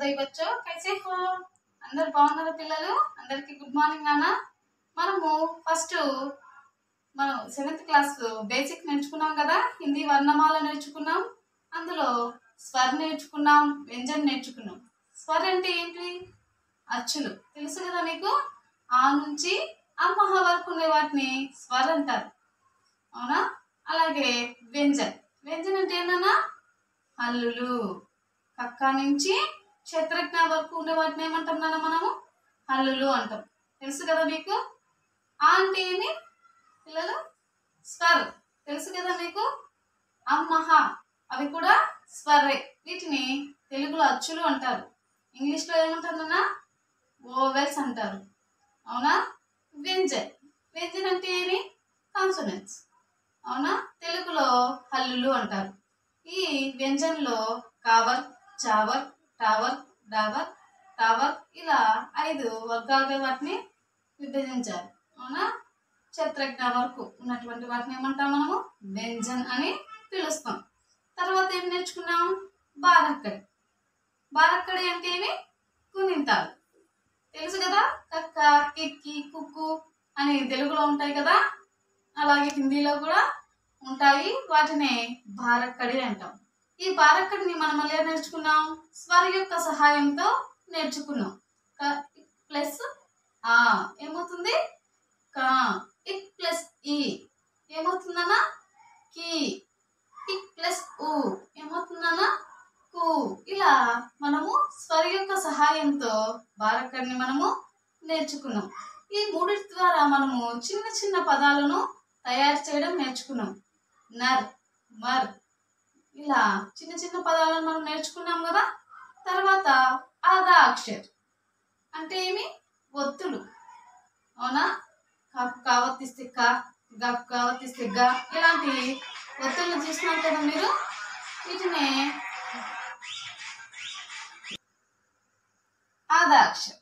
सभी बच्चों कैसे हो అందరూ బాగున్నారా పిల్లలు అందరికీ గుడ్ మార్నింగ్ నాన్న మనము ఫస్ట్ మనం 7th క్లాస్ బేసిక్ నేర్చుకున్నాం కదా హిందీ వర్ణమాల నేర్చుకున్నాం అందులో స్వర్ నేర్చుకున్నాం వ్యంజన్ నేర్చుకున్నాం స్వర్ అంటే ఏంటి అచ్చులు తెలుసు కదా మీకు ఆ నుంచి అమ్మహ వరకు ఉండే వాటిని స్వర్ అంటారు అవునా అలాగే వ్యంజన్ వ్యంజన్ అంటే ఏంటన్నా హల్లులు కక్క నుంచి క్షేత్రజ్ఞ వరకు ఉండే వాటిని ఏమంటాం నాన్న మనము హల్లులు అంటాం తెలుసు కదా మీకు ఆ అంటే ఏమి పిల్లలు స్వర్ తెలుసు కదా మీకు అమ్మహ అవి కూడా స్వరే వీటిని తెలుగులో అచ్చులు అంటారు ఇంగ్లీష్లో ఏమంటారు నాన్న ఓవెల్స్ అంటారు అవునా వ్యంజన్ వ్యంజన్ అంటే ఏమి కాన్సోనెంట్స్ అవునా తెలుగులో హల్లులు అంటారు ఈ వ్యంజన్లో కావర్ చావర్ టావర్ డావర్ టావర్ ఇలా 5 వర్గాలుగా వాటిని విభజించారు అవునా క్షేత్రజ్ఞ వరకు ఉన్నటువంటి వాటిని ఏమంటాం మనము వ్యంజన్ అని పిలుస్తాం తర్వాత ఏం నేర్చుకున్నాం బారక్కడి బారక్కడి అంటే ఏమి గుణింతాలు తెలుసు కదా కక్క కిక్కి కుక్కు అని తెలుగులో ఉంటాయి కదా అలాగే హిందీలో కూడా ఉంటాయి వాటినే బారక్కడి అంటాం ఈ బారక్కడిని మనం ఎలా నేర్చుకున్నాం స్వర్ యొక్క సహాయంతో నేర్చుకున్నాం ప్లస్ ఆ ఏమవుతుంది కా ఇక్ ప్లస్ ఈ ఏమవుతుందన్నా కి ఇక్ ప్లస్ ఊ ఏమవుతుందన్నా కు ఇలా మనము స్వర్ యొక్క సహాయంతో బారక్కడిని మనము నేర్చుకున్నాం ఈ మూడిటి ద్వారా మనము చిన్న చిన్న పదాలను తయారు చేయడం నేర్చుకున్నాం నర్ మర్ ఇలా చిన్న చిన్న పదాలను మనం నేర్చుకున్నాం కదా తర్వాత ఆదా అక్షర్ అంటే ఏమి ఒత్తులు అవునా కాకు కావత్తిస్తే కా గకు కావత్తిస్తే గా ఇలాంటి ఒత్తులను చూసినారు కదా మీరు వీటిని ఆదా అక్షర్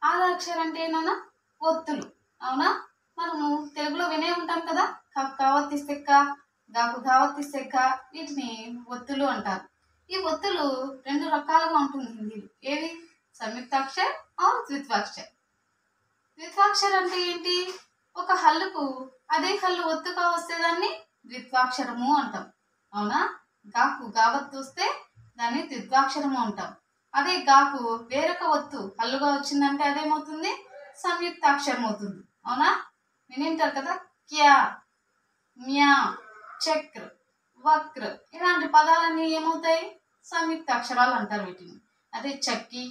ఆదా అక్షర్ అంటే ఏమన్నా ఒత్తులు అవునా మనము తెలుగులో వినే ఉంటాం కదా కాకు కావత్తిస్తే కా గాకు కావత్తిస్తే గా వీటిని ఒత్తులు అంటారు ఈ ఒత్తులు 2 రకాలుగా ఉంటుంది హిందీలో ఏవి సంయుక్తాక్షర్ ఆర్ ద్విత్వాక్షర్ ద్విత్వాక్షర్ అంటే ఏంటి ఒక హల్లుకు అదే హల్లు ఒత్తుగా వస్తే దాన్ని ద్విత్వాక్షరము అంటాం అవునా గాకు గావత్తు వస్తే దాన్ని ద్విత్వాక్షరము అంటాం అదే గాకు వేరొక ఒత్తు హల్లుగా వచ్చిందంటే అదేమవుతుంది సంయుక్తాక్షరం అవుతుంది అవునా వినింటారు కదా క్యా మ్యా చక్ర వక్ర ఇలాంటి పదాలన్నీ ఏమవుతాయి సంయుక్త అక్షరాలు అంటారు వీటిని అదే చక్కి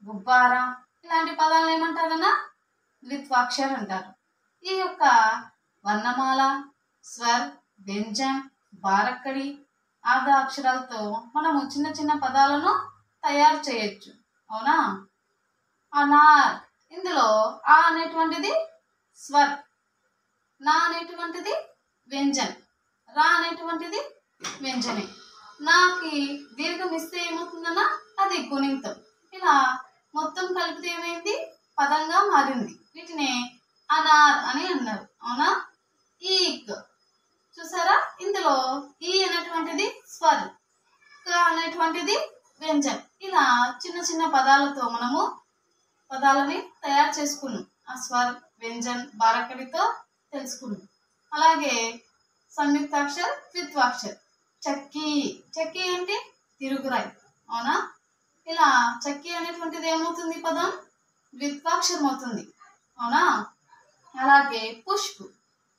గుబ్బారా ఇలాంటి పదాలను ఏమంటారన్నా ద్విత్వాక్షర్ అంటారు ఈ యొక్క వర్ణమాల స్వర్ వ్యంజన్ బారక్కడి ఆదా అక్షరాలతో మనము చిన్న చిన్న పదాలను తయారు చేయొచ్చు అవునా అనార్ ఇందులో ఆ అనేటువంటిది స్వర్ నా అనేటువంటిది వ్యంజన్ రా అనేటువంటిది వ్యంజనే నాకి దీర్ఘం ఇస్తే ఏమవుతుందన్నా అది గుణింతం ఇలా మొత్తం కలిపితే ఏమైంది పదంగా మారింది వీటిని అనార్ అని అన్నారు అవునా ఈక్ చూసారా ఇందులో ఈ అనేటువంటిది స్వర్ క అనేటువంటిది వ్యంజన్ ఇలా చిన్న చిన్న పదాలతో మనము పదాలని తయారు చేసుకున్నాం ఆ స్వర్ వ్యంజన్ బారక్కడితో తెలుసుకున్నాం అలాగే సంయుక్తాక్షర్ ద్విత్వాక్షర్ చక్కీ చక్కీ ఏంటి తిరుగురాయి అవునా ఇలా చక్కీ అనేటువంటిది ఏమవుతుంది పదం ద్విత్వాక్షరం అవుతుంది అవునా అలాగే పుష్ప్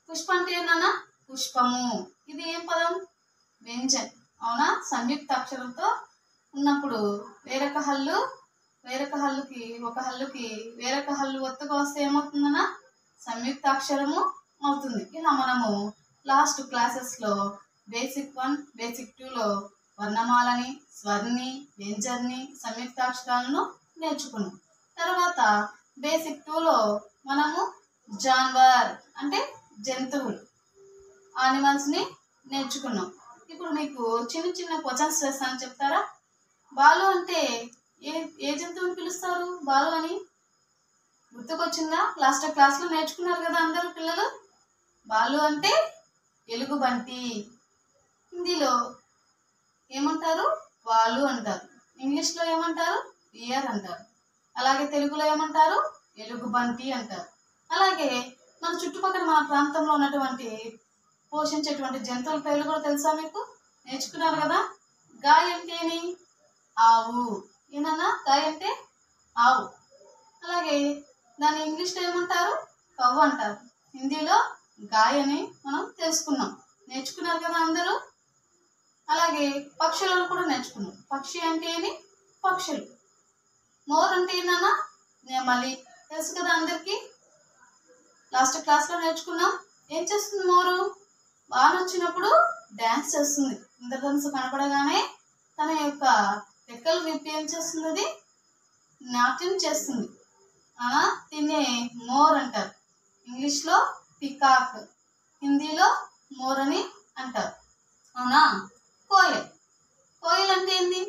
పుష్ప అంటే ఏంటన్నా పుష్పము ఇది ఏం పదం వ్యంజన్ అవునా సంయుక్త అక్షరంతో ఉన్నప్పుడు వేరొక హల్లుకి ఒక హల్లుకి వేరొక హల్లు ఒత్తుగా వస్తే ఏమవుతుందన్నా సంయుక్త అక్షరము అవుతుంది ఇలా మనము లాస్ట్ క్లాసెస్లో బేసిక్ 1 బేసిక్ 2లో వర్ణమాలని స్వర్ని వ్యంజన్ని సంయుక్తాక్షరాలను నేర్చుకున్నాం తర్వాత బేసిక్ 2లో మనము జాన్వర్ అంటే జంతువులు యానిమల్స్ని నేర్చుకున్నాం ఇప్పుడు మీకు చిన్న చిన్న క్వశ్చన్స్ వేస్తాను చెప్తారా బాలు అంటే ఏ జంతువుని పిలుస్తారు బాలు అని గుర్తుకొచ్చిందా లాస్ట్ క్లాస్లో నేర్చుకున్నారు కదా అందరూ పిల్లలు బాలు అంటే ఎలుగుబంటి హిందీలో ఏమంటారు వాలు అంటారు ఇంగ్లీష్లో ఏమంటారు ఇయర్ అంటారు. అలాగే తెలుగులో ఏమంటారు? ఎలుగుబంటి అంటారు. అలాగే మన చుట్టుపక్కల మన ప్రాంతంలో ఉన్నటువంటి పోషించేటువంటి జంతువుల పేర్లు కూడా తెలుసా మీకు? నేర్చుకున్నారు కదా. గాయ అంటే ఏమి? ఆవు. ఏనన్నా గాయ అంటే ఆవు. అలాగే దాన్ని ఇంగ్లీష్లో ఏమంటారు? కవ్వ అంటారు. హిందీలో గాయ అని మనం తెలుసుకున్నాం. నేర్చుకున్నారు కదా అందరూ. అలాగే పక్షులను కూడా నేర్చుకున్నాం. పక్షి అంటే ఏమి? పక్షులు. మోర్ అంటే ఏంటన్నా? నెమలి. తెలుసు కదా అందరికీ. లాస్ట్ క్లాస్లో నేర్చుకున్నాం. ఏం చేస్తుంది మోరు? వాన వచ్చినప్పుడు డ్యాన్స్ చేస్తుంది. ఇంద్రధనుసు కనపడగానే తన యొక్క రెక్కలు విప్పి ఏం చేస్తుంది? అది నాట్యం చేస్తుంది. దీన్ని మోర్ అంటారు. ఇంగ్లీష్లో పికాక్, హిందీలో మోర్ అని అంటారు. అవునా? కోయల్. కోయల్ అంటే ఏంది?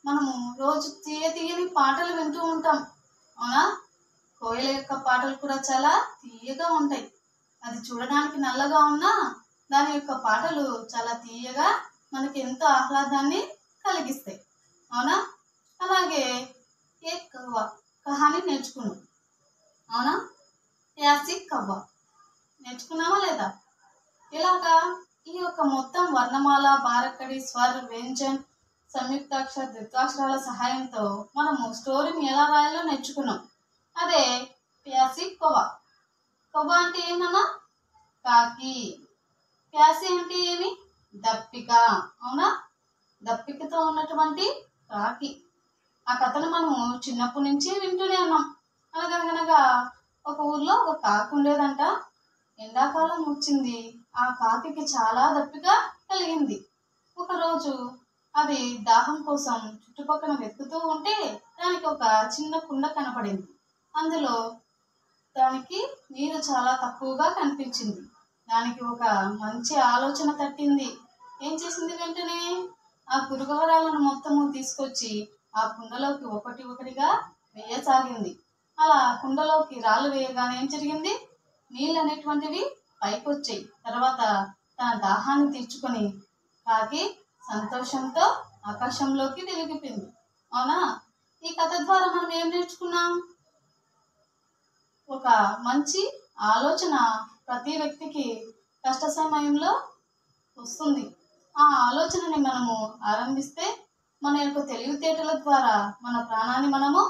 మనము రోజు తీయని పాటలు వింటూ ఉంటాం. అవునా? కోయల యొక్క పాటలు కూడా చాలా తీయగా ఉంటాయి. అది చూడడానికి నల్లగా ఉన్నా దాని యొక్క పాటలు చాలా తీయగా మనకి ఎంతో ఆహ్లాదాన్ని కలిగిస్తాయి. అవునా? అలాగే ఏ కవ్వ కహాని నేర్చుకున్నాం. అవునా? యాసి కవ్వ నేర్చుకున్నామా లేదా? ఇలాగా ఈ యొక్క మొత్తం వర్ణమాల, బారక్కడి, స్వర్, వ్యంజన్, సంయుక్తాక్షర, ద్విత్వాక్షరాల సహాయంతో మనము స్టోరీని ఎలా రాయాలో నేర్చుకున్నాం. అదే ప్యాసి కవ్వ. కవ్వ అంటే ఏమన్నా? కాకి. ప్యాసి అంటే ఏమి? దప్పిక. అవునా? దప్పికతో ఉన్నటువంటి కాకి. ఆ కథను మనము చిన్నప్పటి నుంచి వింటూనే ఉన్నాం. అనగనగా ఒక ఊర్లో ఒక కాకి ఉండేదంట. ఎండాకాలం వచ్చింది. ఆ కాకికి చాలా దప్పిక కలిగింది. ఒకరోజు అది దాహం కోసం చుట్టుపక్కల వెతుకుతూ ఉంటే దానికి ఒక చిన్న కుండ కనపడింది. అందులో దానికి నీరు చాలా తక్కువగా కనిపించింది. దానికి ఒక మంచి ఆలోచన తట్టింది. ఏం చేసింది? వెంటనే ఆ గురుగవరాలను మొత్తము తీసుకొచ్చి ఆ కుండలోకి ఒకటి ఒకటిగా వేయసాగింది. అలా కుండలోకి రాళ్ళు వేయగానే ఏం జరిగింది? నీళ్ళు అనేటువంటివి పైకి వచ్చాయి. తర్వాత తన దాహాన్ని తీర్చుకొని కాకి సంతోషంతో ఆకాశంలోకి వెలిగిపోయింది. అవునా? ఈ కథ ద్వారా మనం ఏం నేర్చుకున్నాం? ఒక మంచి ఆలోచన ప్రతి వ్యక్తికి కష్ట సమయంలో వస్తుంది. ఆ ఆలోచనని మనము ఆరంభిస్తే మన యొక్క తెలివితేటల ద్వారా మన ప్రాణాన్ని మనము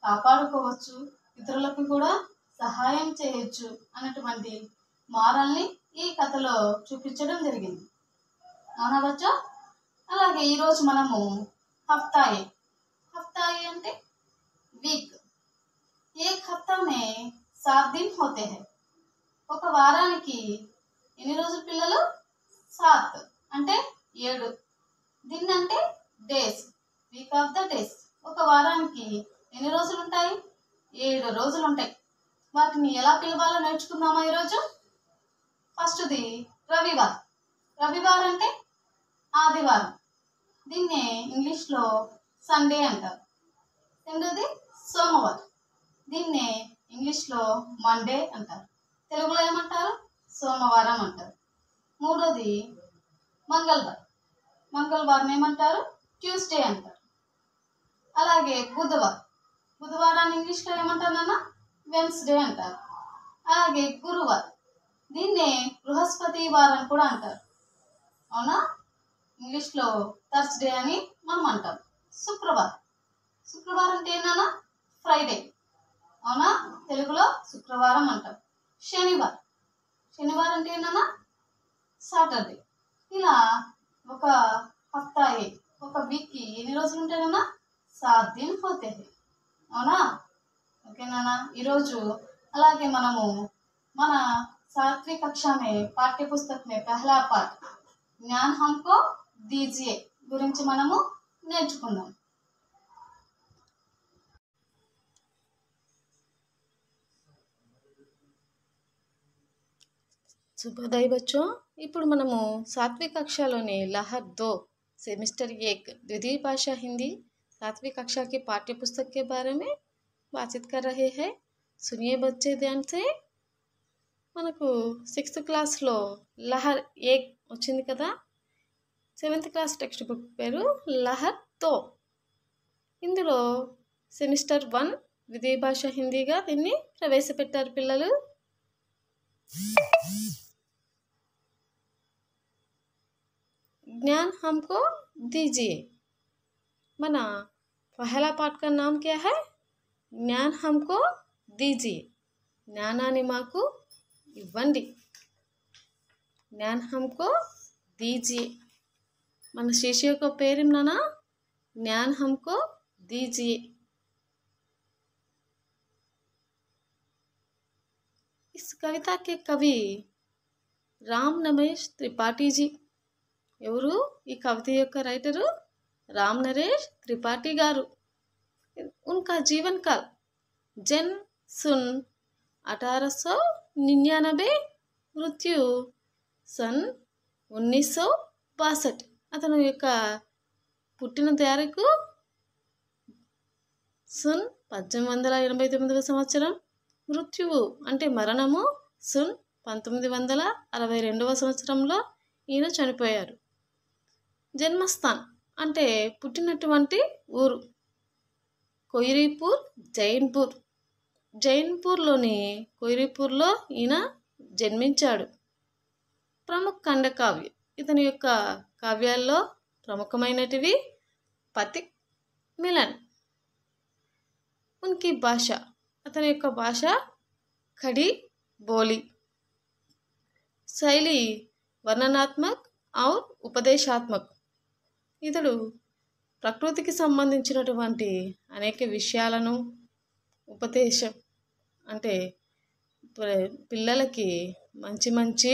కాపాడుకోవచ్చు, ఇతరులకు కూడా సహాయం చేయొచ్చు అన్నటువంటి మారల్ని ఈ కథలో చూపించడం జరిగింది. అనవచ్చు. అలాగే ఈరోజు మనము హఫ్తాయే. హఫ్తాయే అంటే వీక్. एक हफ्ता में 7 दिन होते हैं. ఒక వారానికి ఎన్ని రోజులు పిల్లలు? 7 అంటే 7. దిన్ అంటే days. Week off the days. ఒక వారానికి ఎన్ని రోజులు ఉంటాయి? 7 రోజులు ఉంటాయి. వాటిని ఎలా పిలవాలో నేర్చుకుందామా ఈరోజు? ఫస్ట్ది రవివారం. రవివారం అంటే ఆదివారం. దీన్నే ఇంగ్లీష్లో సండే అంటారు. రెండోది సోమవారం. దీన్నే ఇంగ్లీష్లో మండే అంటారు. తెలుగులో ఏమంటారు? సోమవారం అంటారు. మూడోది మంగళవారం. మంగళవారం ఏమంటారు? ట్యూస్డే అంటారు. అలాగే బుధవారం. బుధవారాన్ని ఇంగ్లీష్లో ఏమంటారన్నా? వెన్స్డే అంటారు. అలాగే గురువారం. దీన్నే బృహస్పతి వారం కూడా అంటారు. అవునా? ఇంగ్లీష్లో థర్స్డే అని మనం అంటాం. శుక్రవారం. శుక్రవారం అంటే ఏంటన్నా? ఫ్రైడే. అవునా? తెలుగులో శుక్రవారం అంటాం. శనివారం. శనివారం అంటే ఏంటన్నా? సాటర్డే. ఇలా ఒక హఫ్తాయే, ఒక వీక్కి ఎన్ని రోజులు ఉంటాయన్నా? 7 दिन होते हैं. అవునా? ఓకేనా? ఈరోజు అలాగే మనము మన 7वीं कक्षा में पाठ्य पुस्तक में पहला पाठ ज्ञान हमको दीजिए గురించి మనము నేర్చుకుందాం. శుభోదయ బచ్చో. ఇప్పుడు మనము 7वीं कक्षाలోని लहर 2 सेमेस्टर 1 द्वितीय भाषा हिंदी 7वीं कक्षा के पाठ्य पुस्तक के बारे में बातचीत कर रहे हैं. सुनिए बच्चे ध्यान से. మనకు 6th క్లాస్లో లహర్ 1 వచ్చింది కదా. 7th క్లాస్ టెక్స్ట్ బుక్ పేరు లహర్ 2. ఇందులో సెమిస్టర్ 1 విదేయ భాష హిందీగా దీన్ని ప్రవేశపెట్టారు పిల్లలు. ज्ञान हमको दीजिए. मना पहला पाठ का नाम क्या है? ज्ञान हमको दीजिए. ज्ञानाన్ని మాకు ఇవ్వండి. ज्ञान हमको दीजिए. మన శిష్య యొక్క పేరు నానా ज्ञान हमको दीजिए. इस कविता के कवि राम नरेश त्रिपाठी जी. ఎవరు ఈ కవిత యొక్క రైటరు? రామ్ నరేష్ త్రిపాఠి గారు. उनका जीवन काल जन सन 1899 మృత్యు సన్ 1962. అతను యొక్క పుట్టిన తారీఖు సన్ 1889 సంవత్సరం. మృత్యువు అంటే మరణము సన్ 1962 సంవత్సరంలో ఈయన చనిపోయారు. జన్మస్థాన్ అంటే పుట్టినటువంటి ఊరు కొయిరీపూర్ జైన్పూర్. జైన్పూర్లోని కొయిరీపూర్లో ఈయన జన్మించాడు. ప్రముఖ ఖండకావ్య ఇతని యొక్క కావ్యాల్లో ప్రముఖమైనటివి పతిక్ మిలన్. ఉన్కి భాష అతని యొక్క భాష ఖడి బోలి. శైలి వర్ణనాత్మక్ ఔర్ ఉపదేశాత్మక్. ఇతడు ప్రకృతికి సంబంధించినటువంటి అనేక విషయాలను ఉపదేశం అంటే పిల్లలకి మంచి మంచి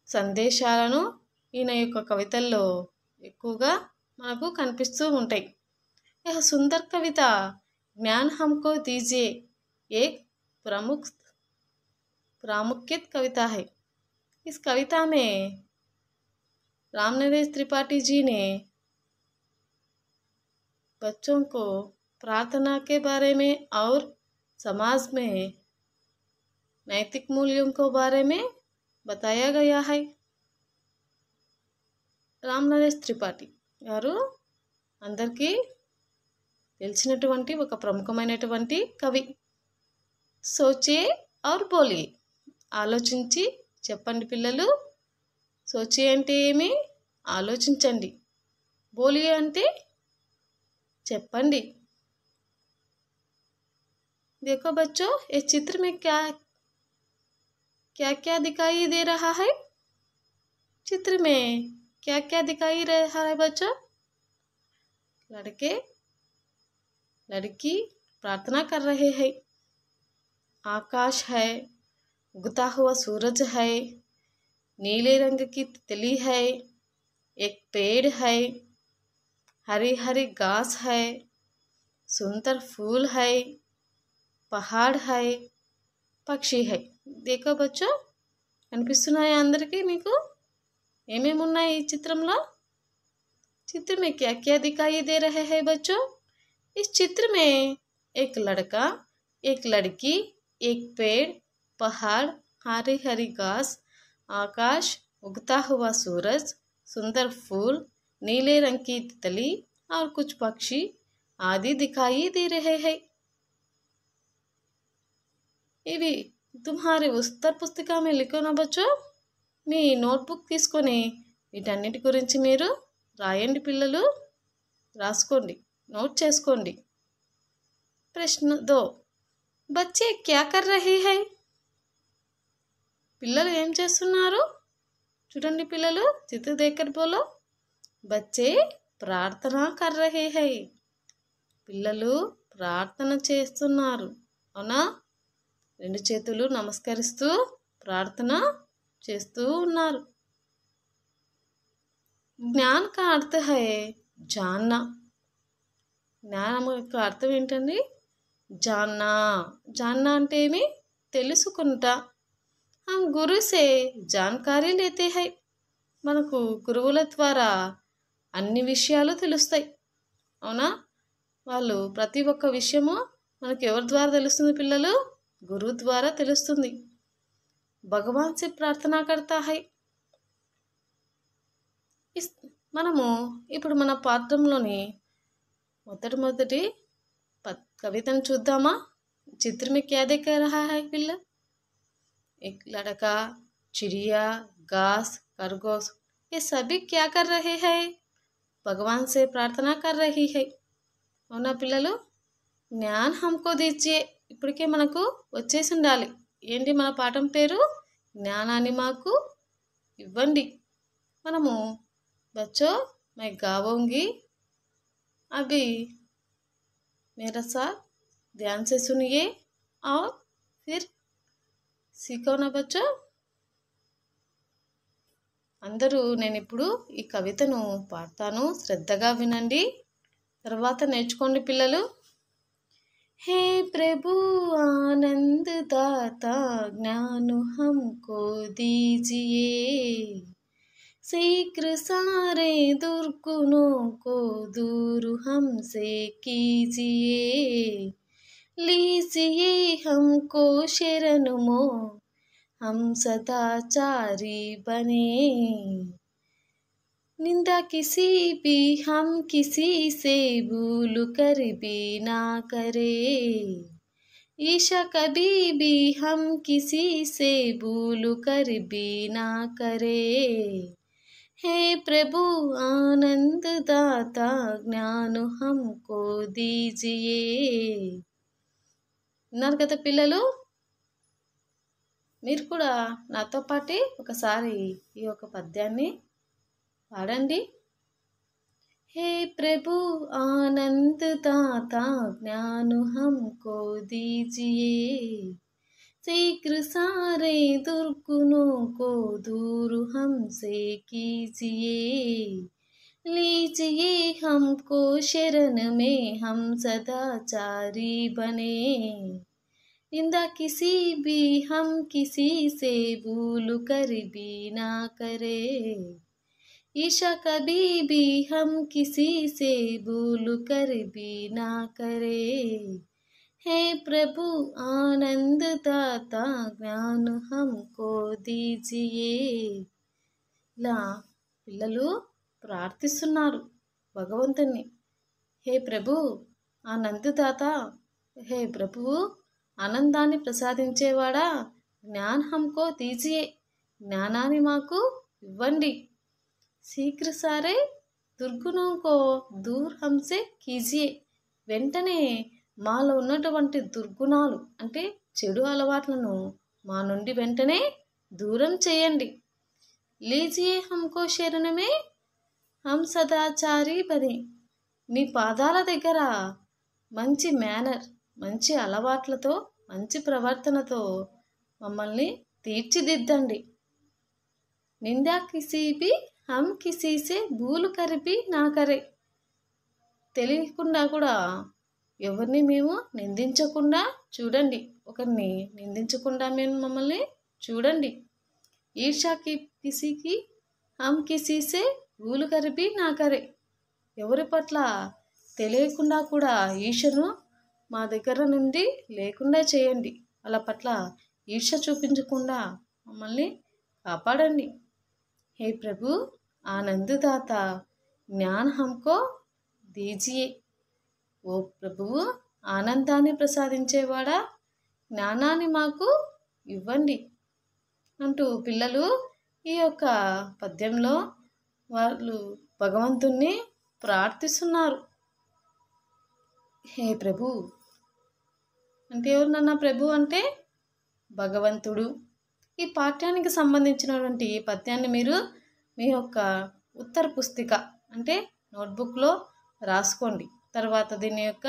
సందేశాలను ఈయన యొక్క కవితల్లో ఎక్కువగా మనకు కనిపిస్తూ ఉంటాయి. यह सुंदर कविता ज्ञान हमको दीजिए एक प्रामुख्यत कविता है. इस कविता में राम नरेश त्रिपाठी जी ने बच्चों को प्रार्थना के बारे में और समाज में नैतिक मूल्यों के बारे में बताया गया है. రామ్ నరేష్ త్రిపాఠి గారు అందరికీ తెలిసినటువంటి ఒక ప్రముఖమైనటువంటి కవి. సోచే ఔర్ బోలియే. ఆలోచించి చెప్పండి పిల్లలు. సోచే అంటే ఏమి? ఆలోచించండి. బోలియే అంటే చెప్పండి. देखो बच्चों इस चित्र में क्या क्या क्या दिखाई दे रहा है? चित्र में क्या क्या दिखाई रहा है बच्चों? लड़के लड़की प्रार्थना कर रहे हैं. आकाश है, उगता हुआ सूरज है, नीले रंग की तितली है, एक पेड़ है, हरी हरी घास है, सुंदर फूल है, पहाड़ है, पक्षी है. देखो बच्चों కనిపిస్తున్నాయా అందరికీ మీకు? ఏమేమి ఉన్నాయి ఈ చిత్రంలో? चित्र में क्या क्या दिखाई दे रहे हैं बच्चों? इस चित्र में एक लड़का, एक लड़की, एक पेड़, पहाड़, हरी हरी घास, आकाश, उगता हुआ सूरज, सुंदर फूल, नीले रंग की तितली और कुछ पक्षी आदि दिखाई दे रहे हैं. ఇవి తుమ్హారే ఉత్తర పుస్తక మే లిఖో నా బచ్చో. మీ నోట్బుక్ తీసుకొని వీటన్నిటి గురించి మీరు రాయండి పిల్లలు. రాసుకోండి, నోట్ చేసుకోండి. ప్రశ్న 2 బచ్చే క్యా కర్ రహే హై? పిల్లలు ఏం చేస్తున్నారు? చూడండి పిల్లలు, చిత్ర దేకర్ బోలో. బచ్చే ప్రార్థన కర్ రహే హై. పిల్లలు ప్రార్థన చేస్తున్నారు. అవునా? 2 చేతులు నమస్కరిస్తూ ప్రార్థన చేస్తూ ఉన్నారు. ज्ञान का अर्थ है जानना. జ్ఞానం యొక్క అర్థం ఏంటండి? జాన్నా. జాన్నా అంటే ఏమి? తెలుసుకుంటా. हम गुरु से जानकारी लेते हैं. మనకు గురువుల ద్వారా అన్ని విషయాలు తెలుస్తాయి. అవునా? వాళ్ళు ప్రతి ఒక్క విషయము మనకు ఎవరి ద్వారా తెలుస్తుంది పిల్లలు? గురువు ద్వారా తెలుస్తుంది. భగవాన్ से प्रार्थना करता है. మనము ఇప్పుడు మన పాఠంలోని మొదటి कवितను చూద్దామా? चित्र में क्या देख रहा है पिल्ला? एक लड़का, चिड़िया, घास, खरगोश, ये सभी क्या कर रहे हैं? भगवान से प्रार्थना कर रही है. అవునా పిల్లలు? జ్ఞాన్ హమ్కో దీజియే. ఇప్పటికే మనకు వచ్చేసి ఉండాలి. ఏంటి మన పాఠం పేరు? జ్ఞానాన్ని మాకు ఇవ్వండి. మనము बच्चों मैं गाऊंगी, अभी मेरा साथ ध्यान से सुनिए और फिर सीखो ना बच्चों. అందరూ నేను ఇప్పుడు ఈ కవితను పాడతాను, శ్రద్ధగా వినండి, తర్వాత నేర్చుకోండి పిల్లలు. हे प्रभु आनंद दाता ज्ञान हमको दीजिए, शीघ्र सारे दुर्गुणों को दूर हमसे कीजिए, लीजिए हमको शरण मों, हम सदाचारी बने, निंदा किसी भी हम किसी से भूल कर भी ना करे, ईर्ष्या कभी भी हम किसी से भूल कर भी ना करे, हे प्रभु आनंद दाता ज्ञान हमको दीजिए. విన్నారు కదా పిల్లలు? మీరు కూడా నాతో పాటే ఒకసారి ఈ యొక్క పద్యాన్ని పాడండి. हे प्रभु आनंद दाता ज्ञान हमको दीजिए, शीघ्र सारे दुर्गुणों को दूर हमसे कीजिए, लीजिए हमको शरण में हम सदाचारी बने, निंदा किसी भी हम किसी से भूल कर भी ना करे, ईर्ष्या कभी भी हम किसी से भूल कर भी ना करे, हे प्रभु आनंद दाता ज्ञान हमको दीजिए. ఇలా పిల్లలు ప్రార్థిస్తున్నారు భగవంతుని. హే ప్రభు ఆనందదాత, హే ప్రభువు ఆనందాన్ని ప్రసాదించేవాడా, జ్ఞాన్ హమ్కో దీజియే, జ్ఞానాన్ని మాకు ఇవ్వండి, शीघ्र सारे दुर्गुणों को दूर हमसे कीजिए, వెంటనే మాలో ఉన్నటువంటి దుర్గుణాలు అంటే చెడు అలవాట్లను మా నుండి వెంటనే దూరం చేయండి. లీజియే హమ్కో శరణమే హమ్ సదాచారి బనే, మీ పాదాల దగ్గర మంచి మేనర్, మంచి అలవాట్లతో, మంచి ప్రవర్తనతో మమ్మల్ని తీర్చిదిద్దండి. నిందా కిసీ బి హమ్ కిసీ సే భూల్ కర్ బి నా కరే, తెలియకుండా కూడా ఎవరిని మేము నిందించకుండా చూడండి, ఒకరిని నిందించకుండా మేము మమ్మల్ని చూడండి. ఈర్ష్యాకి కిసీకి హమ్ కిసీ సే భూల్ కర్ బి నా కరే, ఎవరి పట్ల తెలియకుండా కూడా ఈర్ష్యను మా దగ్గర నుండి లేకుండా చేయండి, వాళ్ళ పట్ల ఈర్ష్య చూపించకుండా మమ్మల్ని కాపాడండి. हे प्रभु आनंददाता ज्ञान हमको दीजिए, ఓ ప్రభువు ఆనందాన్ని ప్రసాదించేవాడా, జ్ఞానాన్ని మాకు ఇవ్వండి అంటూ పిల్లలు ఈ యొక్క పద్యంలో వాళ్ళు భగవంతుణ్ణి ప్రార్థిస్తున్నారు. హే ప్రభు అంటే ఎవరు? ప్రభు అంటే భగవంతుడు. ఈ పాఠ్యానికి సంబంధించినటువంటి ఈ పద్యాన్ని మీరు మీ యొక్క ఉత్తర పుస్తిక అంటే నోట్బుక్లో రాసుకోండి. తర్వాత దీని యొక్క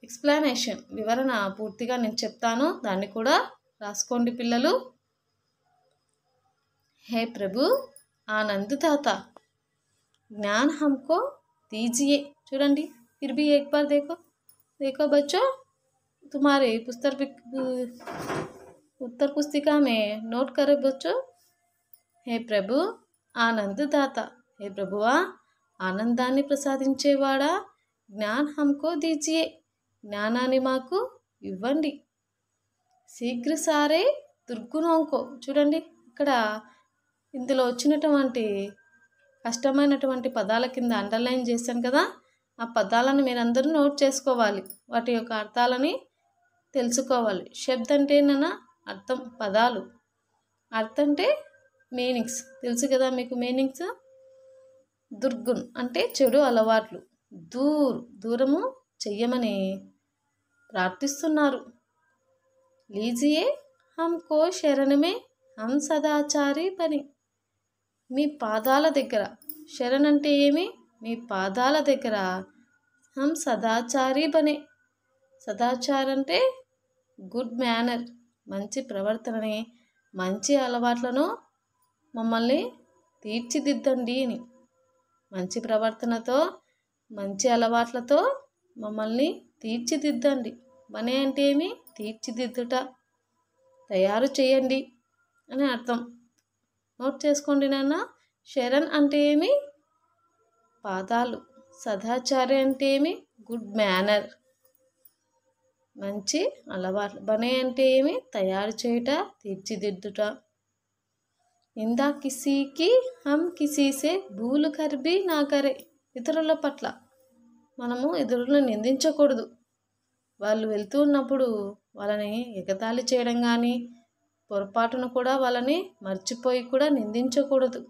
ఎక్స్ప్లెనేషన్ వివరణ పూర్తిగా నేను చెప్తాను, దాన్ని కూడా రాసుకోండి పిల్లలు. हे प्रभु आनंददाता ज्ञान हमको दीजिए. చూడండి, फिर भी एक बार देखो देखो बच्चों, तुम्हारे उत्तर पुस्तिका में नोट करो बच्चों. हे प्रभु आनंददाता, हे ప్రభువా ఆనందాన్ని ప్రసాదించేవాడా, జ్ఞాన్ హమ్కో దీజియే, జ్ఞానాన్ని మాకు ఇవ్వండి. శీఘ్ర సారే దుర్గుణంకో, చూడండి ఇక్కడ ఇందులో వచ్చినటువంటి కష్టమైనటువంటి పదాల కింద అండర్లైన్ చేశాను కదా, ఆ పదాలను మీరందరూ నోట్ చేసుకోవాలి, వాటి యొక్క అర్థాలని తెలుసుకోవాలి. శబ్దం అంటే ఏంటన్నా అర్థం, పదాలు. అర్థం అంటే మీనింగ్స్, తెలుసు కదా మీకు మీనింగ్స్. దుర్గుణ్ అంటే చెడు అలవాట్లు. దూరము చెయ్యమని ప్రార్థిస్తున్నారు. లీజియే హమ్కో శరణమే హం సదాచారి పని. మీ పాదాల దగ్గర, శరణ్ అంటే ఏమి? మీ పాదాల దగ్గర హం సదాచారి బనే. సదాచారం అంటే గుడ్ మేనర్, మంచి ప్రవర్తనని, మంచి అలవాట్లను మమ్మల్ని తీర్చిదిద్దండి అని. మంచి ప్రవర్తనతో, మంచి అలవాట్లతో మమ్మల్ని తీర్చిదిద్దండి. బనే అంటే ఏమి? తీర్చిదిద్దుట, తయారు చేయండి అని అర్థం. నోట్ చేసుకోండి నాన్న. శరణ్ అంటే ఏమి? పాదాలు. సదాచారి అంటే ఏమి? గుడ్ మేనర్, మంచి అలవాట్లు. బనే అంటే ఏమి? తయారు చేయుట, తీర్చిదిద్దుట. ఇందా కిసీకి హమ్ కిసీసే భూల్ కర్ భీ నా కరే. ఇతరుల పట్ల మనము ఇతరులను నిందించకూడదు. వాళ్ళు వెళ్తూ ఉన్నప్పుడు వాళ్ళని ఎగతాళి చేయడం కానీ, పొరపాటును కూడా వాళ్ళని మర్చిపోయి కూడా నిందించకూడదు.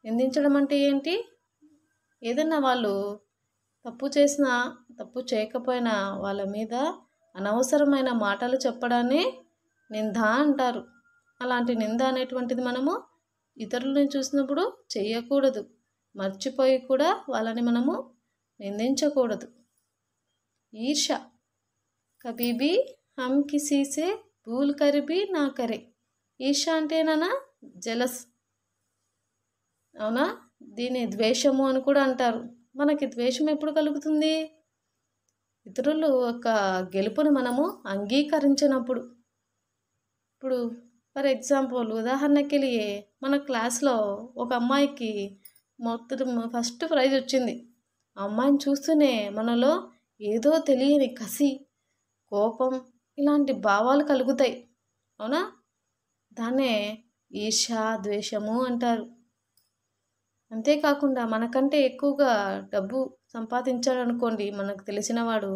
నిందించడం అంటే ఏంటి? ఏదన్నా వాళ్ళు తప్పు చేసినా, తప్పు చేయకపోయినా వాళ్ళ మీద అనవసరమైన మాటలు చెప్పడాన్ని నింద అంటారు. అలాంటి నింద అనేటువంటిది మనము ఇతరులని చూసినప్పుడు చేయకూడదు. మర్చిపోయి కూడా వాళ్ళని మనము నిందించకూడదు. ఈర్ష, కభీ భీ హమ్ కిసీ సే భూల్ కర్ భీ నా కరే. ఈర్ష అంటేనా జెలస్, అవునా? దీన్ని ద్వేషము అని కూడా అంటారు. మనకి ద్వేషం ఎప్పుడు కలుగుతుంది? ఇతరులు ఒక గెలుపును మనము అంగీకరించినప్పుడు. ఇప్పుడు ఫర్ ఎగ్జాంపుల్, ఉదాహరణకి మన క్లాస్లో ఒక అమ్మాయికి ఫస్ట్ ప్రైజ్ వచ్చింది. ఆ అమ్మాయిని చూస్తూనే మనలో ఏదో తెలియని కసి, కోపం ఇలాంటి భావాలు కలుగుతాయి, అవునా? దాన్నే ఈర్ష్య, ద్వేషము అంటారు. అంతేకాకుండా మనకంటే ఎక్కువగా డబ్బు సంపాదించాలనుకోండి, మనకు తెలిసినవాడు,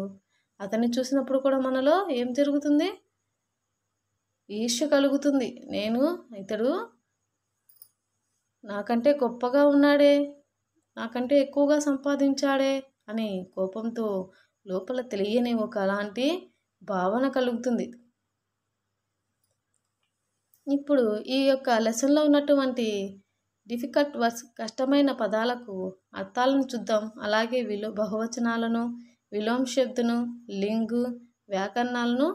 అతన్ని చూసినప్పుడు కూడా మనలో ఏం జరుగుతుంది? ఈర్ష్య కలుగుతుంది. ఇతడు నాకంటే గొప్పగా ఉన్నాడే, నాకంటే ఎక్కువగా సంపాదించాడే అని కోపంతో లోపల తెలియని ఒక అలాంటి భావన కలుగుతుంది. ఇప్పుడు ఈ యొక్క లెసన్లో ఉన్నటువంటి డిఫికల్ట్ వర్డ్స్, కష్టమైన పదాలకు అర్థాలను చూద్దాం. అలాగే బహువచనాలను, విలోమ శబ్దను, లింగు, వ్యాకరణాలను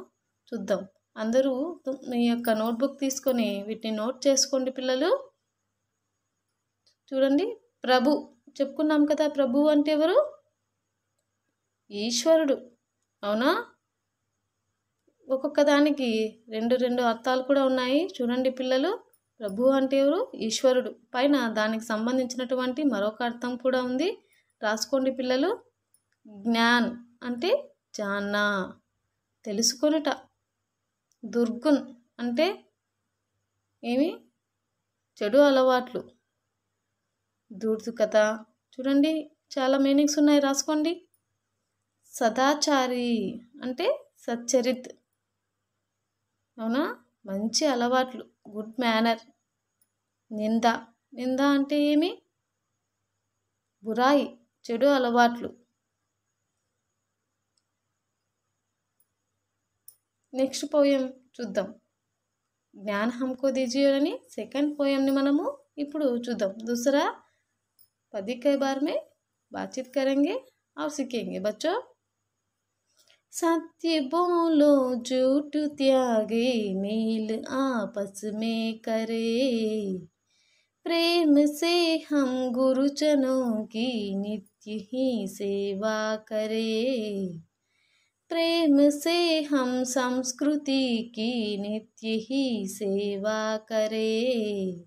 చూద్దాం. అందరూ మీ యొక్క నోట్బుక్ తీసుకొని వీటిని నోట్ చేసుకోండి పిల్లలు. చూడండి, ప్రభు చెప్పుకున్నాం కదా. ప్రభు అంటే ఎవరు? ఈశ్వరుడు, అవునా? ఒక్కొక్క దానికి రెండు అర్థాలు కూడా ఉన్నాయి. చూడండి పిల్లలు, ప్రభు అంటే ఎవరు? ఈశ్వరుడు. పైన దానికి సంబంధించినటువంటి మరొక అర్థం కూడా ఉంది, రాసుకోండి పిల్లలు. జ్ఞాన్ అంటే జాన్నా, తెలుసుకొనుట. దుర్గుణ్ అంటే ఏమి? చెడు అలవాట్లు. దూర్తుకత, చూడండి చాలా మీనింగ్స్ ఉన్నాయి, రాసుకోండి. సదాచారి అంటే సచ్చరిత్, అవునా? మంచి అలవాట్లు, గుడ్ మేనర్. నింద అంటే ఏమి? బురాయి, చెడు అలవాట్లు. నెక్స్ట్ పోయం చూద్దాం. జ్ఞాన్ హమ్కో దీజియే అని సెకండ్ పోయంని మనము ఇప్పుడు చూద్దాం. दूसरा पदी के बारे में बातचीत करेंगे और सीखेंगे बच्चों. सत्य बोलो झूठ त्यागे, मेल आपस में करे, प्रेम से हम गुरुजनों की नित्य ही सेवा करें, प्रेम से हम संस्कृति की नित्य ही सेवा करें,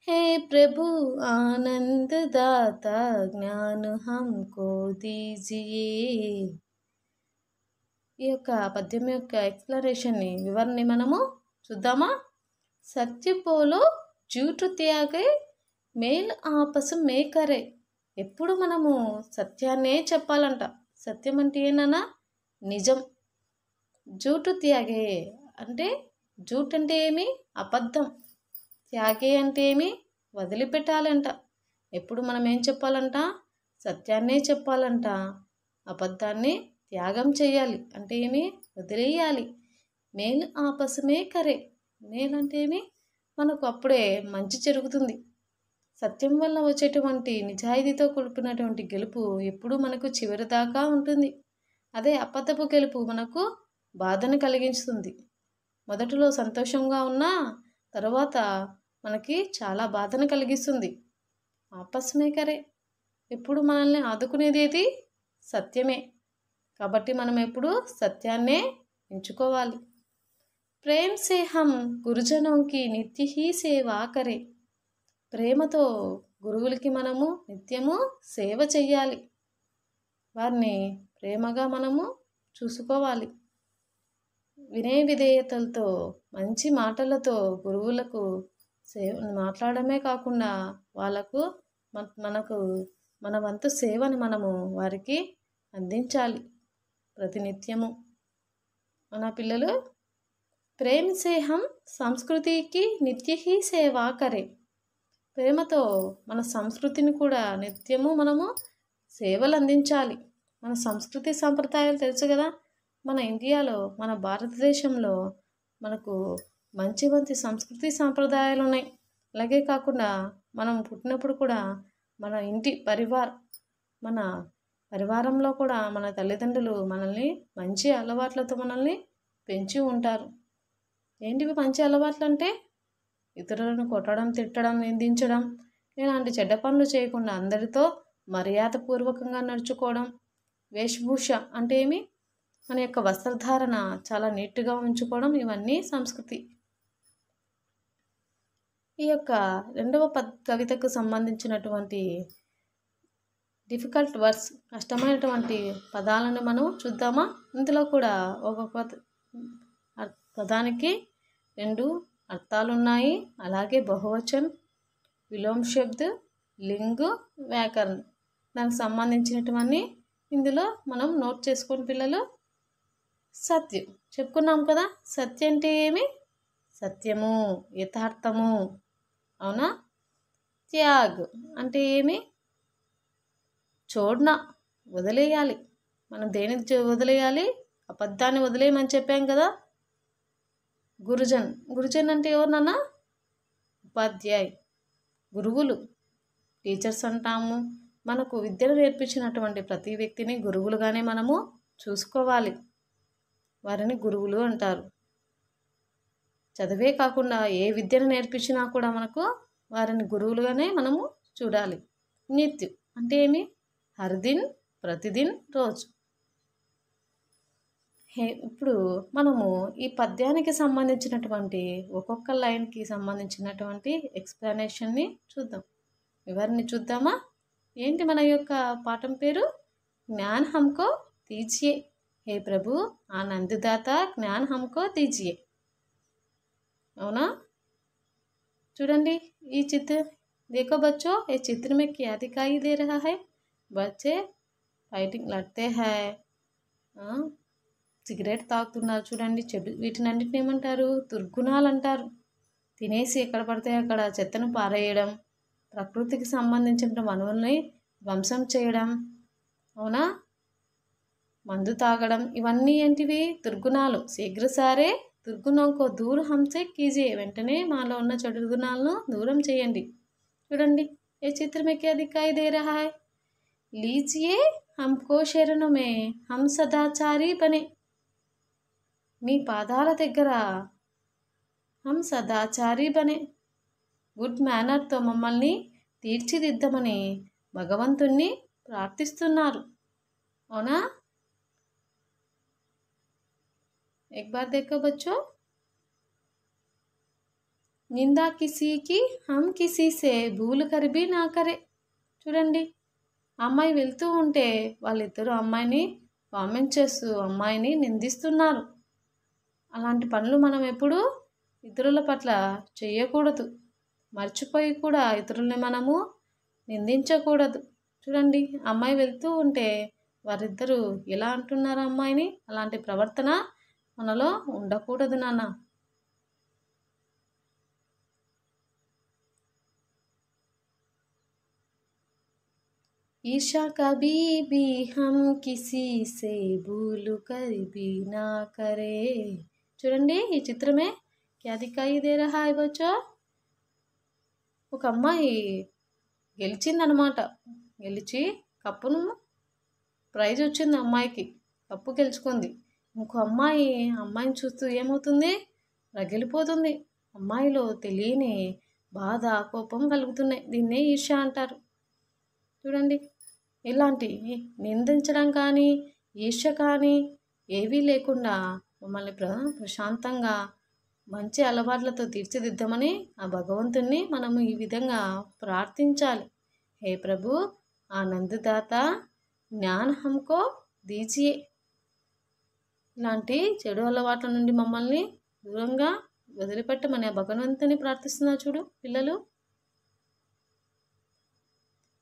हे प्रभु आनंद दाता ज्ञान हमको दीजिए. ఈ యొక్క పద్యం యొక్క ఎక్స్ప్లనేషన్ని, వివరణని మనము చూద్దామా? సత్య పోలో జూటు త్యాగే మేల్ ఆపస్ మే కరే. ఎప్పుడు మనము సత్యాన్నే చెప్పాలంట. సత్యం అంటే ఏనన్నా నిజం. జూటు త్యాగే అంటే జూట్ అంటే ఏమి? అబద్ధం. త్యాగే అంటే ఏమి? వదిలిపెట్టాలంట. ఎప్పుడు మనం ఏం చెప్పాలంట? సత్యాన్నే చెప్పాలంట. అబద్ధాన్ని త్యాగం చేయాలి. అంటే ఏమి? వదిలేయాలి. మేలు ఆపసమే కరే. మేలు అంటే ఏమి? మనకు అప్పుడే మంచి జరుగుతుంది. సత్యం వల్ల వచ్చేటువంటి నిజాయితీతో కూడుకున్నటువంటి గెలుపు ఎప్పుడూ మనకు చివరి దాకా ఉంటుంది. అదే అబద్ధపు గెలుపు మనకు బాధను కలిగిస్తుంది. మొదటిలో సంతోషంగా ఉన్నా తర్వాత మనకి చాలా బాధను కలిగిస్తుంది. ఆపస్మే కరే. ఎప్పుడు మనల్ని ఆదుకునేది ఏది? సత్యమే. కాబట్టి మనం ఎప్పుడు సత్యాన్నే ఎంచుకోవాలి. ప్రేమ్ సే హమ్ గురుజనోంకి నిత్య హీ సేవా కరే. ప్రేమతో గురువులకి మనము నిత్యము సేవ చెయ్యాలి. వారిని ప్రేమగా మనము చూసుకోవాలి. వినయ విధేయతలతో మంచి మాటలతో గురువులకు మాట్లాడమే కాకుండా వాళ్ళకు మనకు మన వంతు సేవని మనము వారికి అందించాలి ప్రతినిత్యము. మన పిల్లలు ప్రేమ్ సే హమ్ సంస్కృతికి నిత్య హీ సేవా కరే. ప్రేమతో మన సంస్కృతిని కూడా నిత్యము మనము సేవలు అందించాలి. మన సంస్కృతి సాంప్రదాయాలు తెలుసు కదా. మన ఇండియాలో మన భారతదేశంలో మనకు మంచి మంచి సంస్కృతి సాంప్రదాయాలు ఉన్నాయి. అలాగే కాకుండా మనం పుట్టినప్పుడు కూడా మన ఇంటి మన పరివారంలో కూడా మన తల్లిదండ్రులు మనల్ని మంచి అలవాట్లతో మనల్ని పెంచి ఉంటారు. ఏంటివి మంచి అలవాట్లు అంటే? ఇతరులను కొట్టడం, తిట్టడం, నిందించడం, ఇలాంటి చెడ్డ పనులు చేయకుండా అందరితో మర్యాదపూర్వకంగా నడుచుకోవడం. వేషభూష అంటే ఏమి? మన యొక్క వస్త్రధారణ చాలా నీట్గా ఉంచుకోవడం. ఇవన్నీ సంస్కృతి. ఈ యొక్క రెండవ కవితకు సంబంధించినటువంటి డిఫికల్ట్ వర్డ్స్, కష్టమైనటువంటి పదాలను మనం చూద్దామా? ఇందులో కూడా ఒక్కొక్క పదానికి 2 అర్థాలు ఉన్నాయి. అలాగే బహువచన్, విలోమ శబ్ద, లింగు, వ్యాకరణ దానికి సంబంధించినటువన్నీ ఇందులో మనం నోట్ చేసుకొని పిల్లలు. సత్యం చెప్పుకున్నాం కదా. సత్యం అంటే ఏమి? సత్యము, యథార్థము. అవునా? త్యాగ్ అంటే ఏమి? చూడన వదిలేయాలి. మనం దేనికి వదిలేయాలి? అబద్ధాన్ని వదిలేయమని చెప్పాం కదా. గురుజన్ అంటే ఎవరినన్నా? ఉపాధ్యాయ్, గురువులు, టీచర్స్ అంటాము. మనకు విద్యను నేర్పించినటువంటి ప్రతి వ్యక్తిని గురువులుగానే మనము చూసుకోవాలి. వారిని గురువులు అంటారు. చదివే కాకుండా ఏ విద్యను నేర్పించినా కూడా మనకు వారిని గురువులుగానే మనము చూడాలి. నిత్య అంటే ఏమి? హర్దిన్, ప్రతిదిన్, రోజు. ఇప్పుడు మనము ఈ పద్యానికి సంబంధించినటువంటి ఒక్కొక్క లైన్కి సంబంధించినటువంటి ఎక్స్ప్లెనేషన్ని చూద్దాం. వివరణ చూద్దామా? ఏంటి మన యొక్క పాఠం పేరు? జ్ఞాన్ హమ్కో దీజియే. హే ప్రభు ఆనందదాత జ్ఞాన్ హమ్కో దీజియే. అవునా? చూడండి ఈ చిత్ర. देखो बच्चों, ये चित्र में क्या दिखाई दे रहा है? बच्चे फाइटिंग लड़ते हैं, సిగరెట్ తాగుతున్నారు. చూడండి వీటిని అన్నిటిని ఏమంటారు? దుర్గుణాలు అంటారు. తినేసి ఎక్కడ పడితే అక్కడ చెత్తను పారేయడం, ప్రకృతికి సంబంధించిన వనరుల్ని ధ్వంసం చేయడం, అవునా, మందు తాగడం, ఇవన్నీ ఏంటివి? దుర్గుణాలు. శీఘ్రసారే దుర్గుణంకో దూర హంసే కీజియే. వెంటనే మాలో ఉన్న చెడు గుణాలను దూరం చేయండి. చూడండి ఏ చిత్ర మే క్యా దిఖాయి దే రహా హై? లీజియే హమ్కో శరణు మే హమ్ సదాచారి బనే. మీ పాదాల దగ్గర హమ్ సదాచారి బనే, గుడ్ మేనర్తో మమ్మల్ని తీర్చిదిద్దమని భగవంతుణ్ణి ప్రార్థిస్తున్నారు. అవునా? एक बार देखो बच्चों, నిందా కిసీకి హమ్ కిసీ సే భూల్ కర్ భీ నా కరే. చూడండి అమ్మాయి వెళ్తూ ఉంటే వాళ్ళిద్దరూ అమ్మాయిని కామెంట్ చేస్తూ అమ్మాయిని నిందిస్తున్నారు. అలాంటి పనులు మనం ఎప్పుడు ఇతరుల పట్ల చేయకూడదు. మర్చిపోయి కూడా ఇతరుల్ని మనము నిందించకూడదు. చూడండి, అమ్మాయి వెళ్తూ ఉంటే వారిద్దరూ ఎలా అంటున్నారు అమ్మాయిని. అలాంటి ప్రవర్తన మనలో ఉండకూడదు నాన్న. ईर्ष्या कभी भी हम किसी से भूल कर भी ना करे. చూడండి, ఈ చిత్రమే क्या दिखाई दे रहा है बच्चों. ఒక అమ్మాయి గెలిచిందనమాట. గెలిచి కప్పును ప్రైజ్ వచ్చింది అమ్మాయికి. కప్పు గెలుచుకుంది. ఇంకో అమ్మాయిని చూస్తూ ఏమవుతుంది, రగిలిపోతుంది. అమ్మాయిలో తెలియని బాధ, కోపం కలుగుతున్నాయి. దీన్నే ఈర్ష్య అంటారు. చూడండి, ఇలాంటి నిందించడం కానీ ఈర్ష్య కానీ ఏవీ లేకుండా మమ్మల్ని ప్రశాంతంగా మంచి అలవాట్లతో తీర్చిదిద్దామని ఆ భగవంతుణ్ణి మనము ఈ విధంగా ప్రార్థించాలి. హే ప్రభు ఆనందదాత జ్ఞాన్ హమ్కో దీజియే. ఇలాంటి చెడు అలవాట్ల నుండి మమ్మల్ని దూరంగా వదిలిపెట్టమని ఆ భగవంతుని ప్రార్థిస్తున్నారు చూడు పిల్లలు.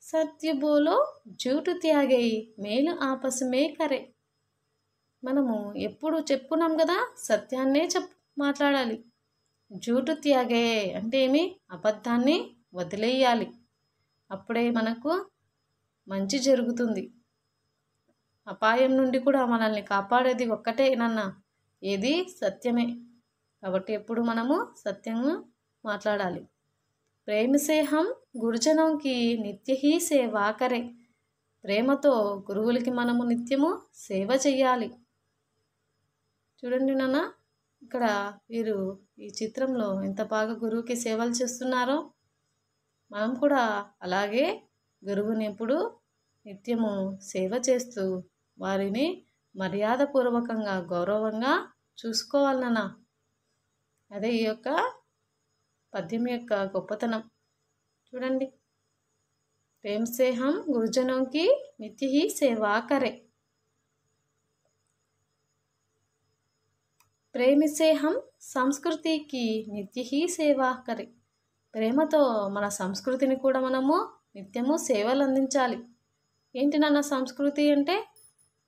సత్య బోలో జూటు త్యాగే మేలు ఆపసమే కరే. మనము ఎప్పుడు చెప్పుకున్నాం కదా, సత్యాన్నే మాట్లాడాలి. జూటు త్యాగే అంటే ఏమి, అబద్ధాన్ని వదిలేయాలి. అప్పుడే మనకు మంచి జరుగుతుంది. అపాయం నుండి కూడా మనల్ని కాపాడేది ఒక్కటే నాన్న, ఏది సత్యమే. కాబట్టి ఎప్పుడు మనము సత్యము మాట్లాడాలి. ప్రేమ సే హమ్ గురుజనంకి నిత్య హీ సేవా కరే. ప్రేమతో గురువులకి మనము నిత్యము సేవ చెయ్యాలి. చూడండి నాన్న, ఇక్కడ వీరు ఈ చిత్రంలో ఎంత బాగా గురువుకి సేవలు చేస్తున్నారో. మనం కూడా అలాగే గురువుని ఎప్పుడు నిత్యము సేవ చేస్తూ వారిని మర్యాదపూర్వకంగా గౌరవంగా చూసుకోవాలి నాన్న. అదే ఈ యొక్క పద్యం యొక్క గొప్పతనం. చూడండి, ప్రేమ సే హమ్ గురుజనంకి నిత్య హీ సేవా కరే. ప్రేమ సే హమ్ సంస్కృతికి నిత్య హీ సేవా కరే. ప్రేమతో మన సంస్కృతిని కూడా మనము నిత్యము సేవలు అందించాలి. ఏంటి నాన్న సంస్కృతి అంటే,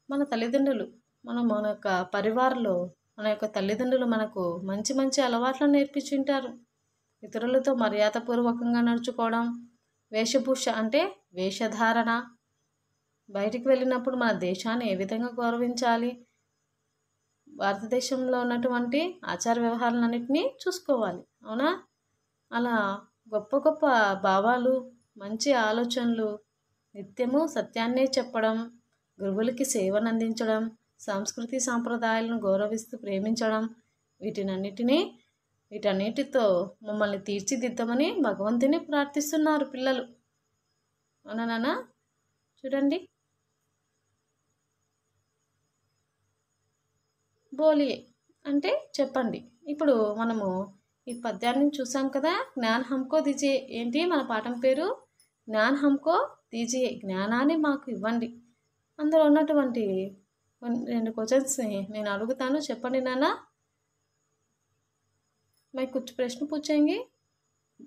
మన తల్లిదండ్రులు, మన యొక్క పరివారంలో మన యొక్క తల్లిదండ్రులు మనకు మంచి మంచి అలవాట్లను నేర్పించుంటారు. ఇతరులతో మర్యాదపూర్వకంగా నడుచుకోవడం, వేషభూష అంటే వేషధారణ, బయటికి వెళ్ళినప్పుడు మన దేశాన్ని ఏ విధంగా గౌరవించాలి, భారతదేశంలో ఉన్నటువంటి ఆచార వ్యవహారాలన్నింటినీ చూసుకోవాలి. అవునా? అలా గొప్ప గొప్ప భావాలు, మంచి ఆలోచనలు, నిత్యము సత్యాన్నే చెప్పడం, గురువులకి సేవను అందించడం, సంస్కృతి సాంప్రదాయాలను గౌరవిస్తూ ప్రేమించడం, వీటన్నిటితో మమ్మల్ని తీర్చిదిద్దమని భగవంతుని ప్రార్థిస్తున్నారు పిల్లలు. అవునా నాన్న? చూడండి, బోలియే అంటే చెప్పండి. ఇప్పుడు మనము ఈ పద్యాన్ని చూసాం కదా, జ్ఞాన్ హమ్కో దీజియే. ఏంటి మన పాఠం పేరు? జ్ఞాన్ హమ్కో దీజియే, జ్ఞానాన్ని మాకు ఇవ్వండి. అందులో ఉన్నటువంటి 2 క్వశ్చన్స్ని నేను అడుగుతాను, చెప్పండి నాన్న. मैं कुछ प्रश्न पूछेंगे,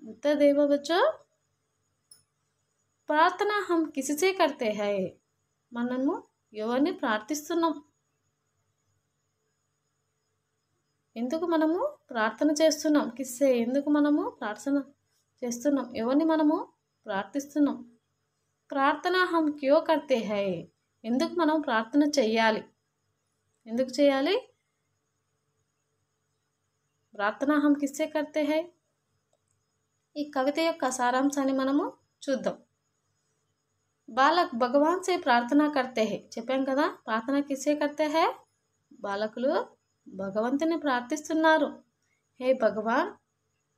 उत्तर देवो बच्चों. प्रार्थना हम किससे करते हैं? మనము ఎవరిని ప్రార్థిస్తున్నాం? ఎందుకు మనము ప్రార్థన చేస్తున్నాం? కిస్సే ఎందుకు మనము ప్రార్థన చేస్తున్నాం? ఎవరిని మనము ప్రార్థిస్తున్నాం? ప్రార్థన హమ్ క్యో కర్తే హై. ఎందుకు మనం ప్రార్థన చెయ్యాలి? ఎందుకు చేయాలి? ప్రార్థన హమ్ కిస్సే కర్తే హై. ఈ కవిత యొక్క సారాంశాన్ని మనము చూద్దాం. బాలక్ భగవాన్ సే ప్రార్థన కర్తే హై. చెప్పాం కదా, ప్రార్థన కిస్సే కర్తే హై? బాలకులు భగవంతుని ప్రార్థిస్తున్నారు. హే భగవాన్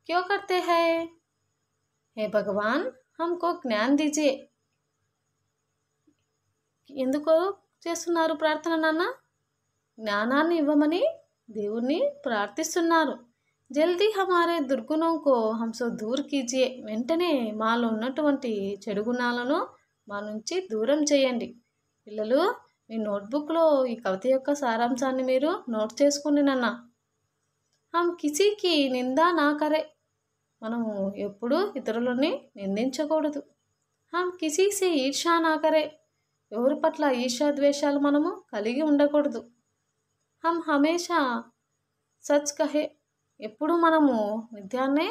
క్యో కర్తే హై? హే భగవాన్ హమ్కో జ్ఞాన్ దీజియే. ఎందుకు చేస్తున్నారు ప్రార్థన నాన్న? జ్ఞానాన్ని ఇవ్వమని దేవుణ్ణి ప్రార్థిస్తున్నారు. జల్దీ హమారే దుర్గుణంకో హంసో దూర్ కీజియే. వెంటనే మాలో ఉన్నటువంటి చెడు గుణాలను మా నుంచి దూరం చేయండి. పిల్లలు, మీ నోట్బుక్లో ఈ కవిత యొక్క సారాంశాన్ని మీరు నోట్ చేసుకోండి నాన్న. హమ్ కిసీకి నిందా నా కరే. మనము ఎప్పుడు ఇతరులని నిందించకూడదు. హమ్ కిసీ సే ఈర్ష్యా నా కరే, ఎవరి పట్ల ఈర్ష్యా ద్వేషాలు మనము కలిగి ఉండకూడదు. హమ్ హమేషా సచ్ కహే, ఎప్పుడు మనము నిజాన్నే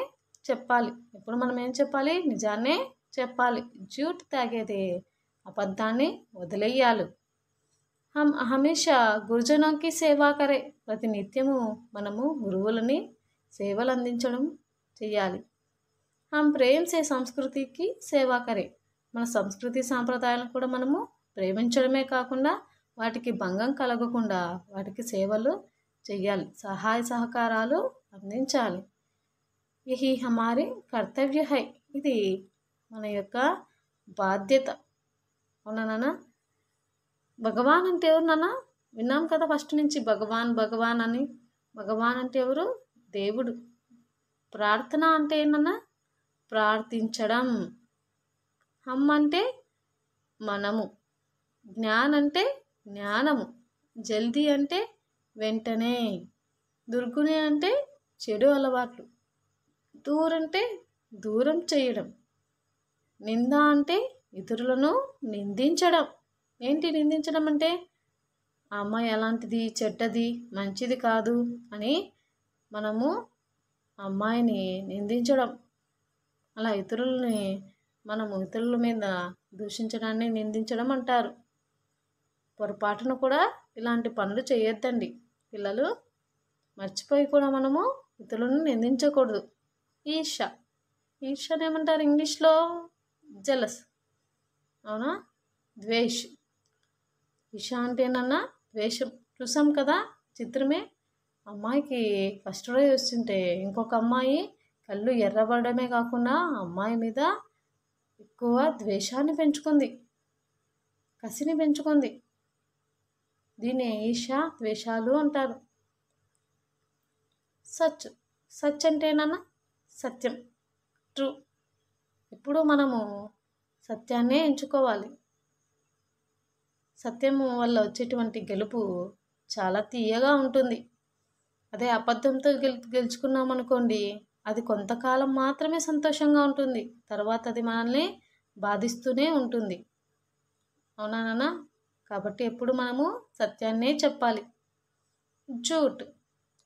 చెప్పాలి. ఎప్పుడు మనం ఏం చెప్పాలి? నిజాన్నే చెప్పాలి. జూట్ తాగేదే, అబద్ధాన్ని వదిలేయాలి. హమ్ హమేషా గురుజనంకి సేవా కరే, ప్రతి నిత్యము మనము గురువులని సేవలు అందించడం చెయ్యాలి. హమ్ ప్రేమ్ సే సంస్కృతికి సేవా కరే, మన సంస్కృతి సాంప్రదాయాలను కూడా మనము ప్రేమించడమే కాకుండా వాటికి భంగం కలగకుండా వాటికి సేవలు చెయ్యాలి, సహాయ సహకారాలు అందించాలి. యహీ హమారే కర్తవ్య హై, ఇది మన యొక్క బాధ్యత. అవునా నాన్న? భగవాన్ అంటే ఎవరు నాన్న? విన్నాం కదా ఫస్ట్ నుంచి, భగవాన్ భగవాన్ అని. భగవాన్ అంటే ఎవరు? దేవుడు. ప్రార్థన అంటే ఏంటన్నా? ప్రార్థించడం. హమ్ అంటే మనము. జ్ఞాన్ అంటే జ్ఞానము. జల్దీ అంటే వెంటనే. దుర్గుణే అంటే చెడు అలవాట్లు. దూర్ అంటే దూరం చేయడం. నింద అంటే ఇతరులను నిందించడం. ఏంటి నిందించడం అంటే? ఆ అమ్మాయి ఎలాంటిది, చెడ్డది, మంచిది కాదు అని మనము అమ్మాయిని నిందించడం. అలా మనము ఇతరుల మీద దూషించడాన్ని నిందించడం అంటారు. పొరపాటును కూడా ఇలాంటి పనులు చేయొద్దండి పిల్లలు. మర్చిపోయి కూడా మనము ఇతరులను నిందించకూడదు. ఈర్ష్యను ఏమంటారు ఇంగ్లీష్లో? జెలస్. అవునా? ద్వేష్. ఈర్ష అంటే ఏంటన్నా? ద్వేషం. చూసాం కదా చిత్రమే. అమ్మాయికి ఫస్ట్ రోజు వస్తుంటే ఇంకొక అమ్మాయి కళ్ళు ఎర్రబడమే కాకుండా అమ్మాయి మీద ఎక్కువ ద్వేషాన్ని పెంచుకుంది, కసిని పెంచుకుంది. దీన్ని ఈర్ష ద్వేషాలు అంటారు. సచ్ అంటే ఏంటన్నా? సత్యం, ట్రూ. ఎప్పుడు మనము సత్యాన్నే ఎంచుకోవాలి. సత్యము వల్ల వచ్చేటువంటి గెలుపు చాలా తీయగా ఉంటుంది. అదే అబద్ధంతో గెలుచుకున్నాం అనుకోండి, అది కొంతకాలం మాత్రమే సంతోషంగా ఉంటుంది, తర్వాత అది మనల్ని బాధిస్తూనే ఉంటుంది. అవునా నాన్న? కాబట్టి ఎప్పుడు మనము సత్యాన్నే చెప్పాలి.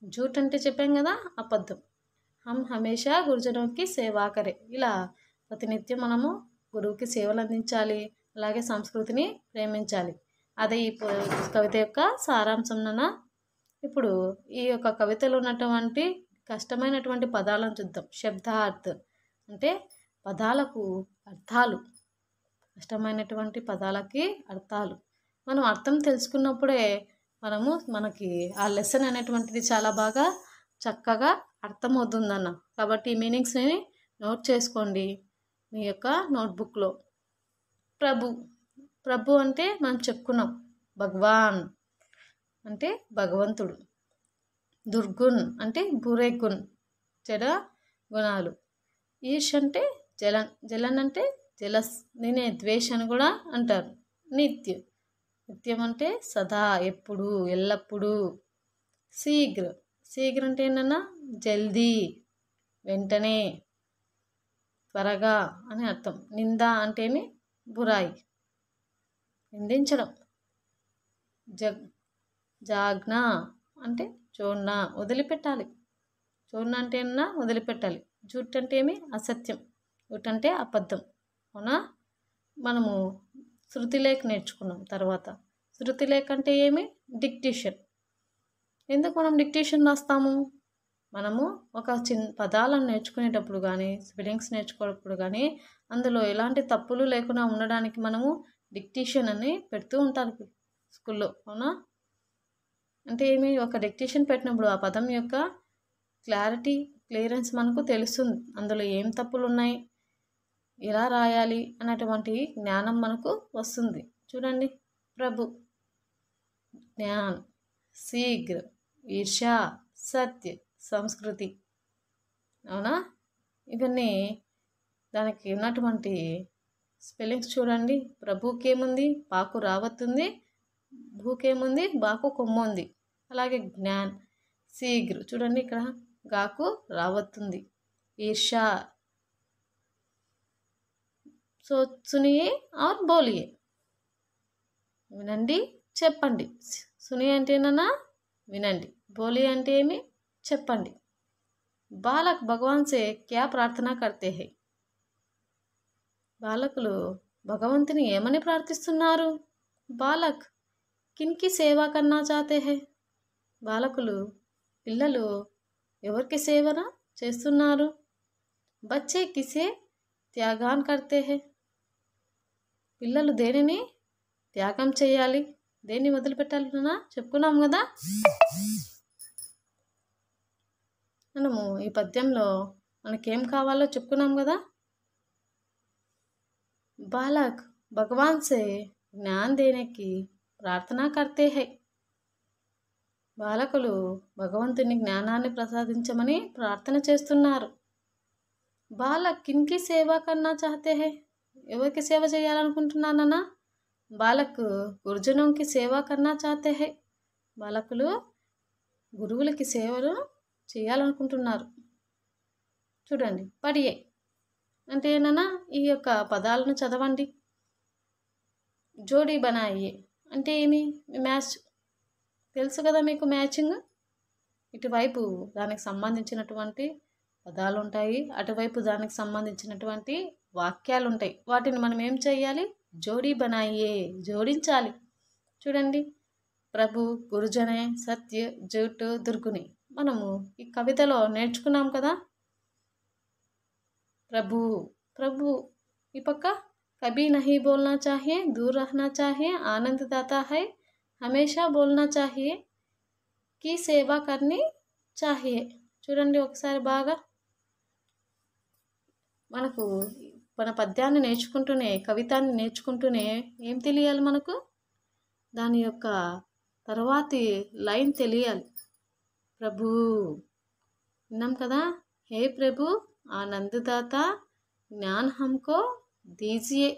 జూట్ అంటే చెప్పాం కదా, అబద్ధం. హమ్ హమేషా గురుజనంకి సేవా కరే, ఇలా ప్రతినిత్యం మనము గురువుకి సేవలు అందించాలి, అలాగే సంస్కృతిని ప్రేమించాలి. అదే ఈ కవిత యొక్క సారాంశం నాన్న. ఇప్పుడు ఈ యొక్క కవితలో ఉన్నటువంటి కష్టమైనటువంటి పదాలను చూద్దాం. శబ్దార్థ్ అంటే పదాలకు అర్థాలు. కష్టమైనటువంటి పదాలకి అర్థాలు మనం అర్థం తెలుసుకున్నప్పుడే మనకి ఆ లెసన్ అనేటువంటిది చాలా బాగా చక్కగా అర్థమవుతుందన్న. కాబట్టి ఈ మీనింగ్స్ని నోట్ చేసుకోండి మీ యొక్క నోట్బుక్లో. ప్రభు అంటే మనం చెప్పుకున్నాం, భగవాన్ అంటే భగవంతుడు. దుర్గుణ్ అంటే బురే గుణ్, చెడ గుణాలు. ఈర్ష్ అంటే జలన్ అంటే జలస్, దీనే ద్వేష్ అని కూడా అంటారు. నిత్యం అంటే సదా, ఎప్పుడు, ఎల్లప్పుడూ. శీఘ్ర అంటే ఏంటన్నా? జల్దీ, వెంటనే, త్వరగా అని అర్థం. నింద అంటే ఏమి? బురాయి, నిందించడం. జాగ్న అంటే చూడన, వదిలిపెట్టాలి. చూడన అంటే ఏమన్నా? వదిలిపెట్టాలి. జూట్ అంటే ఏమి? అసత్యం. జూట్ అంటే అబద్ధం. అవునా? మనము శృతిలేఖ నేర్చుకున్నాం. తర్వాత శృతిలేఖ అంటే ఏమి? డిక్టేషన్. ఎందుకు మనం డిక్టేషన్ రాస్తాము? మనము ఒక పదాలను నేర్చుకునేటప్పుడు కానీ, స్పెల్లింగ్స్ నేర్చుకునేటప్పుడు కానీ అందులో ఎలాంటి తప్పులు లేకుండా ఉండడానికి మనము డిక్టేషన్ అని పెడుతూ ఉంటారు స్కూల్లో. అవునా? అంటే ఏమి? ఒక డిక్టేషన్ పెట్టినప్పుడు ఆ పదం యొక్క క్లియరెన్స్ మనకు తెలుస్తుంది. అందులో ఏం తప్పులు ఉన్నాయి, ఎలా రాయాలి అన్నటువంటి జ్ఞానం మనకు వస్తుంది. చూడండి, ప్రభు, జ్ఞాన్, శీఘ్ర, ఈర్ష, సత్య, సంస్కృతి. అవునా? ఇవన్నీ దానికి ఉన్నటువంటి స్పెల్లింగ్స్ చూడండి. ప్రభుకి ఏముంది? పాకు రావత్తుంది. భూకేముంది? బాకు కొమ్ము ఉంది. అలాగే జ్ఞాన్, శీఘ్ర చూడండి, ఇక్కడ గాకు రావత్తుంది. ఈర్ష, సో సునియే ఆర్ బోలియే. వినండి, చెప్పండి. సునియే అంటే ఏంటన్నా వినండి, బోలియే అంటే ఏమి చెప్పండి. బాలక్ భగవాన్ సే క్యా ప్రార్థన కర్తే హై. బాలకులు భగవంతుని ఏమని ప్రార్థిస్తున్నారు? బాలక్ కిన్కి సేవ కన్నా చాతే హై. బాలకులు పిల్లలు ఎవరికి సేవన చేస్తున్నారు? బచ్చే కిసే త్యాగాన్ కర్తే హై. పిల్లలు దేనిని త్యాగం చేయాలి, దేన్ని వదిలిపెట్టాలన్నా చెప్పుకున్నాం కదా. మనము ఈ పద్యంలో మనకేం కావాలో చెప్పుకున్నాం కదా. बालक भगवान से ज्ञान देने की प्रार्थना करते हैं. బాలకులు భగవంతుని జ్ఞానాన్ని ప్రసాదించమని ప్రార్థన చేస్తున్నారు. బాలక్ కిన్కి సేవ కన్నా చాహతే హై. ఎవరికి సేవ చేయాలనుకుంటున్నానన్నా? బాలక్ గురుజనంకి సేవ కన్నా చాహతే హై. బాలకులు గురువులకి సేవలు చేయాలనుకుంటున్నారు. చూడండి, పడియే అంటే ఏనన్నా ఈ యొక్క పదాలను చదవండి. జోడీ బనాయి అంటే ఏమి? మ్యాచ్ తెలుసు కదా మీకు. మ్యాచింగ్ ఇటువైపు దానికి సంబంధించినటువంటి పదాలు ఉంటాయి, అటువైపు దానికి సంబంధించినటువంటి వాక్యాలు ఉంటాయి. వాటిని మనం ఏం చేయాలి? జోడీ బనాయే, జోడించాలి. చూడండి, ప్రభు, గురుజనే, సత్య, జూట్, దుర్గుని మనము ఈ కవితలో నేర్చుకున్నాం కదా. प्रभु प्रभु ఈ పక్క कभी नहीं बोलना चाहिए, दूर रहना चाहिए, आनंद दाता है, हमेशा बोलना चाहिए, की సేవ करनी चाहिए. చూడండి ఒకసారి బాగా. మనకు మన పద్యాన్ని నేర్చుకుంటూనే, కవితాన్ని నేర్చుకుంటూనే ఏం తెలియాలి మనకు? దాని యొక్క తర్వాతి లైన్ తెలియాలి. ప్రభు విన్నాం కదా. హే ప్రభు ఆనందదాత జ్ఞాన్ హమ్కో దీజియే.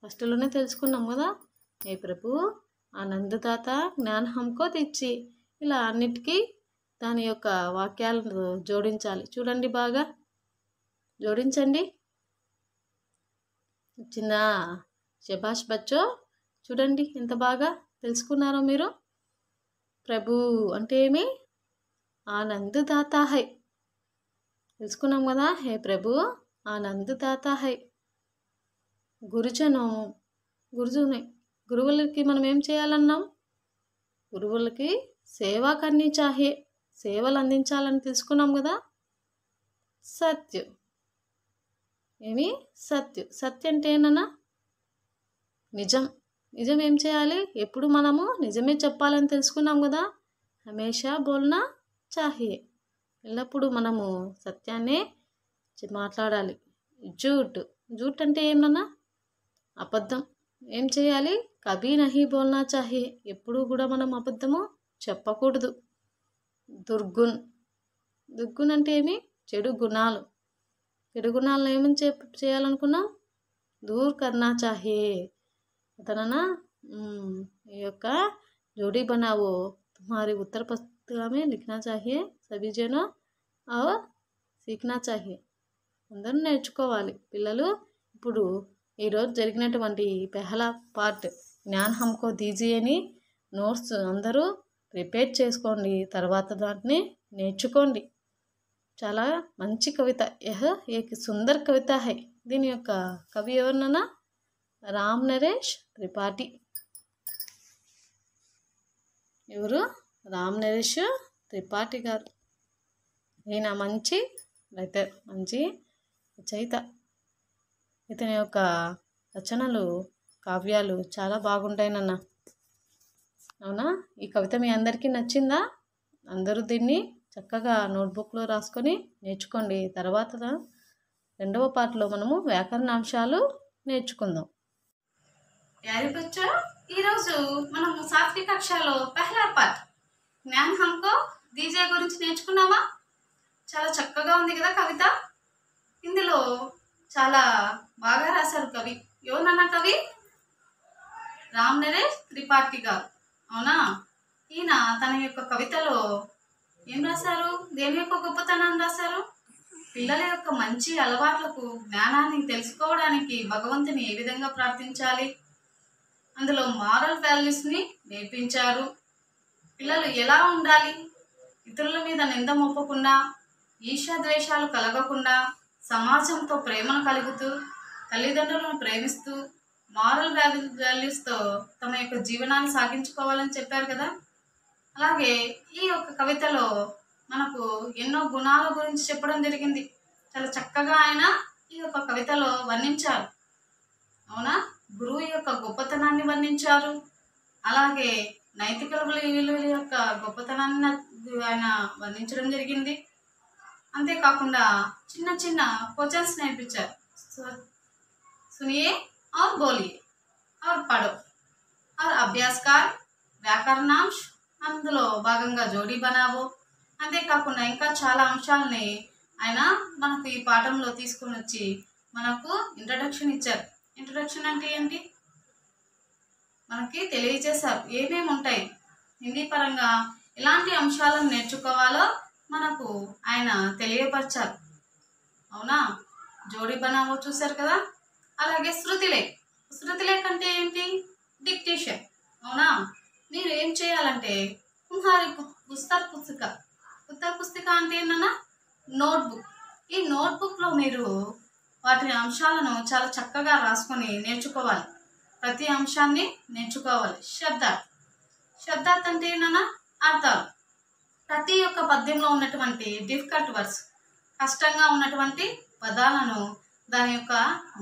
ఫస్ట్లోనే తెలుసుకున్నాం కదా. హే ప్రభు ఆనందదాత జ్ఞాన్ హమ్కో దీజియే. ఇలా అన్నిటికీ దాని యొక్క వాక్యాలను జోడించాలి. చూడండి, బాగా జోడించండి. చిన్న శబాష్ బచ్చో. చూడండి ఎంత బాగా తెలుసుకున్నారో మీరు. ప్రభు అంటే ఏమి? ఆనందదాత హై తెలుసుకున్నాం కదా. హే ప్రభు ఆనందదాత హై. గురువులకి మనం ఏం చేయాలన్నాం? గురువులకి సేవా కర్నీ చాహియే, సేవలు అందించాలని తెలుసుకున్నాం కదా. సత్య ఏమి? సత్య. సత్య అంటే ఏనన్నా నిజం. నిజం ఏం చేయాలి? ఎప్పుడు మనము నిజమే చెప్పాలని తెలుసుకున్నాం కదా. హమేషా బోల్నా చాహియే, ఎల్లప్పుడూ మనము సత్యాన్నే మాట్లాడాలి. జూట్. జూట్ అంటే ఏమన్నా? అబద్ధం. ఏం చేయాలి? కభీ నహీ బోల్నా చాహియే, ఎప్పుడూ కూడా మనం అబద్ధము చెప్పకూడదు. దుర్గుణ్. దుర్గుణ్ అంటే ఏమి? చెడు గుణాలు. చెడు గుణాలను ఏమని చేయాలనుకున్నాం? దూర్ కర్నా చాహియే. అతనన్నా ఈ యొక్క జోడీ బనావో తుమ్హారీ ఉత్తర పుస్తక మే లిఖనా చాహియే, సభీ జనో और सीखना चाहिए. అందరూ నేర్చుకోవాలి పిల్లలు. ఇప్పుడు ఈరోజు జరిగినటువంటి పెహలా పార్ట్ జ్ఞాన్ హమ్కో దీజియేని నోట్స్ అందరూ ప్రిపేర్ చేసుకోండి. తర్వాత దాన్ని నేర్చుకోండి. చాలా మంచి కవిత. యహ్ ఏక్ సుందర్ కవిత హై. దీని యొక్క కవి ఎవరినన్నా? రామ్ నరేష్ త్రిపాఠి. ఎవరు? రామ్ నరేష్ త్రిపాఠి గారు. ఈయన మంచి రైటర్, మంచి రచయిత. ఇతని యొక్క రచనలు, కావ్యాలు చాలా బాగుంటాయి నాన్న. అవునా? ఈ కవిత మీ అందరికీ నచ్చిందా? అందరూ దీన్ని చక్కగా నోట్బుక్లో రాసుకొని నేర్చుకోండి. తర్వాత రెండవ పార్ట్లో మనము వ్యాకరణాంశాలు నేర్చుకుందాం. ప్యారీ బచ్చో, ఈరోజు మనము 7वीं కక్షలో పెహలా పార్ట్ జ్ఞాన్ హమ్కో దీజియే గురించి నేర్చుకున్నామా? చాలా చక్కగా ఉంది కదా కవిత. ఇందులో చాలా బాగా రాశారు కవి. ఎవరన్నా కవి? రామ్ నరేష్ త్రిపాఠి గారు. అవునా? ఈయన తన యొక్క కవితలో ఏం రాశారు? దేని యొక్క గొప్పతనాన్ని రాశారు? పిల్లల యొక్క మంచి అలవాట్లకు జ్ఞానాన్ని తెలుసుకోవడానికి భగవంతుని ఏ విధంగా ప్రార్థించాలి, అందులో మారల్ వాల్యూస్ని నేర్పించారు. పిల్లలు ఎలా ఉండాలి, ఇతరుల మీద నింద మోపకుండా, ఈర్ష్యాద్వేషాలు కలగకుండా, సమాజంతో ప్రేమను కలుగుతూ, తల్లిదండ్రులను ప్రేమిస్తూ, మారల్ వాల్యూస్తో తమ యొక్క జీవనాన్ని సాగించుకోవాలని చెప్పారు కదా. అలాగే ఈ యొక్క కవితలో మనకు ఎన్నో గుణాల గురించి చెప్పడం జరిగింది. చాలా చక్కగా ఆయన ఈ యొక్క కవితలో వర్ణించారు. అవునా, గురువు యొక్క గొప్పతనాన్ని వర్ణించారు. అలాగే నైతిక విలువల యొక్క గొప్పతనాన్ని ఆయన వర్ణించడం జరిగింది. అంతేకాకుండా చిన్న చిన్న క్వశ్చన్స్ నేర్పించారు. సునియే और बोलिए और पढ़ो और अभ्यास कर వ్యాకరణాంశ్, అందులో భాగంగా జోడీ బనావో. అంతేకాకుండా ఇంకా చాలా అంశాలని ఆయన మనకు ఈ పాఠంలో తీసుకొని వచ్చి మనకు ఇంట్రడక్షన్ ఇచ్చారు. ఇంట్రడక్షన్ అంటే ఏంటి మనకి తెలియజేశారు. ఏమేమి ఉంటాయి, హిందీ పరంగా ఎలాంటి అంశాలను నేర్చుకోవాలో మనకు ఆయన తెలియపరిచారు. అవునా, జోడీ బనావో చూశారు కదా. అలాగే శృతిలేఖ్. శృతిలేఖ్ అంటే ఏంటి, డిక్టేషన్. అవునా, మీరు ఏం చేయాలంటే తుమ్హారి పుస్తక అంటే ఏంటన్నా నోట్బుక్. ఈ నోట్బుక్లో మీరు వాటి అంశాలను చాలా చక్కగా రాసుకొని నేర్చుకోవాలి. ప్రతి అంశాన్ని నేర్చుకోవాలి. శబ్దార్థ్ అంటే ఏంటన్నా అర్థాలు. ప్రతి ఒక్క పద్యంలో ఉన్నటువంటి డిఫికల్ట్ వర్డ్స్, కష్టంగా ఉన్నటువంటి పదాలను, దాని యొక్క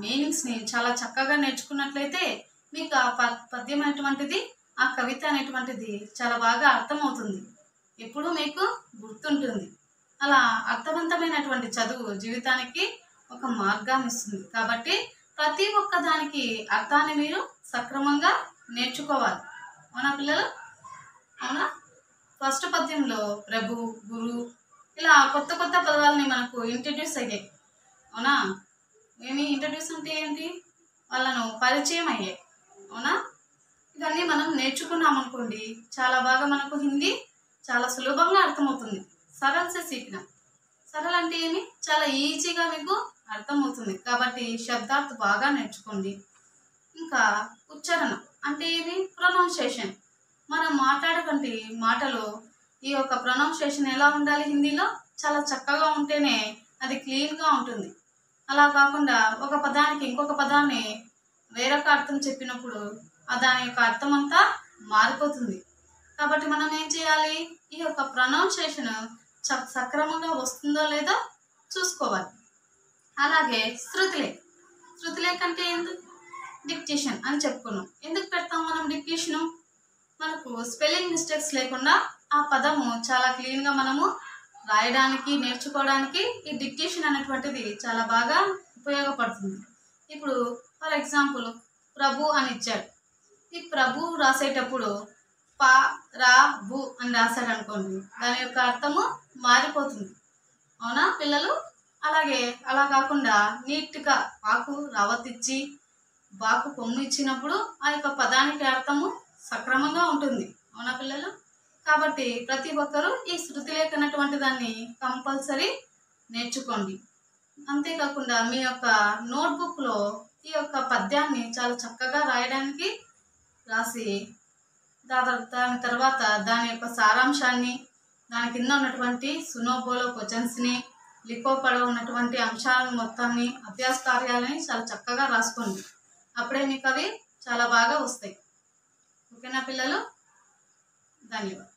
మీనింగ్స్ని చాలా చక్కగా నేర్చుకున్నట్లయితే మీకు ఆ పద్యం అనేటువంటిది, ఆ కవిత అనేటువంటిది చాలా బాగా అర్థమవుతుంది, ఎప్పుడు మీకు గుర్తుంటుంది. అలా అర్థవంతమైనటువంటి చదువు జీవితానికి ఒక మార్గాన్ని ఇస్తుంది. కాబట్టి ప్రతి ఒక్క దానికి అర్థాన్ని మీరు సక్రమంగా నేర్చుకోవాలి. అవునా పిల్లలు, అవునా. ఫస్ట్ పద్యంలో ప్రభు, గురు, ఇలా కొత్త కొత్త పదాలని మనకు ఇంట్రడ్యూస్ అయ్యాయి. అవునా, ఏమి ఇంట్రడ్యూస్ అంటే ఏంటి, వాళ్ళను పరిచయం అయ్యాయి. అవునా, ఇవన్నీ మనం నేర్చుకున్నాం అనుకోండి, చాలా బాగా మనకు హిందీ చాలా సులభంగా అర్థమవుతుంది. సరళ్ సే సీఖనా. సరళ్ అంటే ఏమి, చాలా ఈజీగా మీకు అర్థమవుతుంది. కాబట్టి శబ్దార్థ్ బాగా నేర్చుకోండి. ఇంకా ఉచ్చారణ అంటే ఏమి, ప్రొనౌన్సియేషన్. మనం మాట్లాడకండి మాటలు ఈ యొక్క ప్రొనౌన్సియేషన్ ఎలా ఉండాలి, హిందీలో చాలా చక్కగా ఉంటేనే అది క్లీన్గా ఉంటుంది. అలా కాకుండా ఒక పదానికి ఇంకొక పదాన్ని వేరొక అర్థం చెప్పినప్పుడు దాని యొక్క అర్థం అంతా మారిపోతుంది. కాబట్టి మనం ఏం చేయాలి, ఈ యొక్క ప్రొనౌన్సియేషన్ సక్రమంగా వస్తుందో లేదో చూసుకోవాలి. అలాగే శృతిలేఖ్ అంటే ఏంటి, డిక్టేషన్ అని చెప్పుకున్నాం. ఎందుకు పెడతాం మనం డిక్టేషను, మనకు స్పెల్లింగ్ మిస్టేక్స్ లేకుండా ఆ పదము చాలా క్లీన్గా మనము రాయడానికి, నేర్చుకోవడానికి ఈ డిక్టేషన్ అనేటువంటిది చాలా బాగా ఉపయోగపడుతుంది. ఇప్పుడు ఫర్ ఎగ్జాంపుల్ ప్రభు అని ఇచ్చాడు. ఈ ప్రభు రాసేటప్పుడు పా రా బు అని రాశాడు అనుకోండి, దాని యొక్క అర్థము మారిపోతుంది. అవునా పిల్లలు. అలాగే అలా కాకుండా నీట్గా ఆకు రావతిచ్చి బాకు కొమ్ము ఇచ్చినప్పుడు ఆ యొక్క పదానికి అర్థము సక్రమంగా ఉంటుంది. అవునా పిల్లలు. కాబట్టి ప్రతి ఒక్కరూ ఈ శృతిలేఖ అనేటువంటి దాన్ని కంపల్సరీ నేర్చుకోండి. అంతేకాకుండా మీ యొక్క నోట్బుక్లో ఈ యొక్క పద్యాన్ని చాలా చక్కగా రాయడానికి రాసి దాని తర్వాత దాని యొక్క సారాంశాన్ని, దాని కింద ఉన్నటువంటి సునోబోలో క్వశ్చన్స్ని, లిఖో పడవ ఉన్నటువంటి అంశాలను మొత్తాన్ని, అభ్యాస కార్యాలని చాలా చక్కగా రాసుకోండి. అప్పుడే మీకు అవి చాలా బాగా వస్తాయి. ఓకేనా పిల్లలు, ధన్యవాదాలు.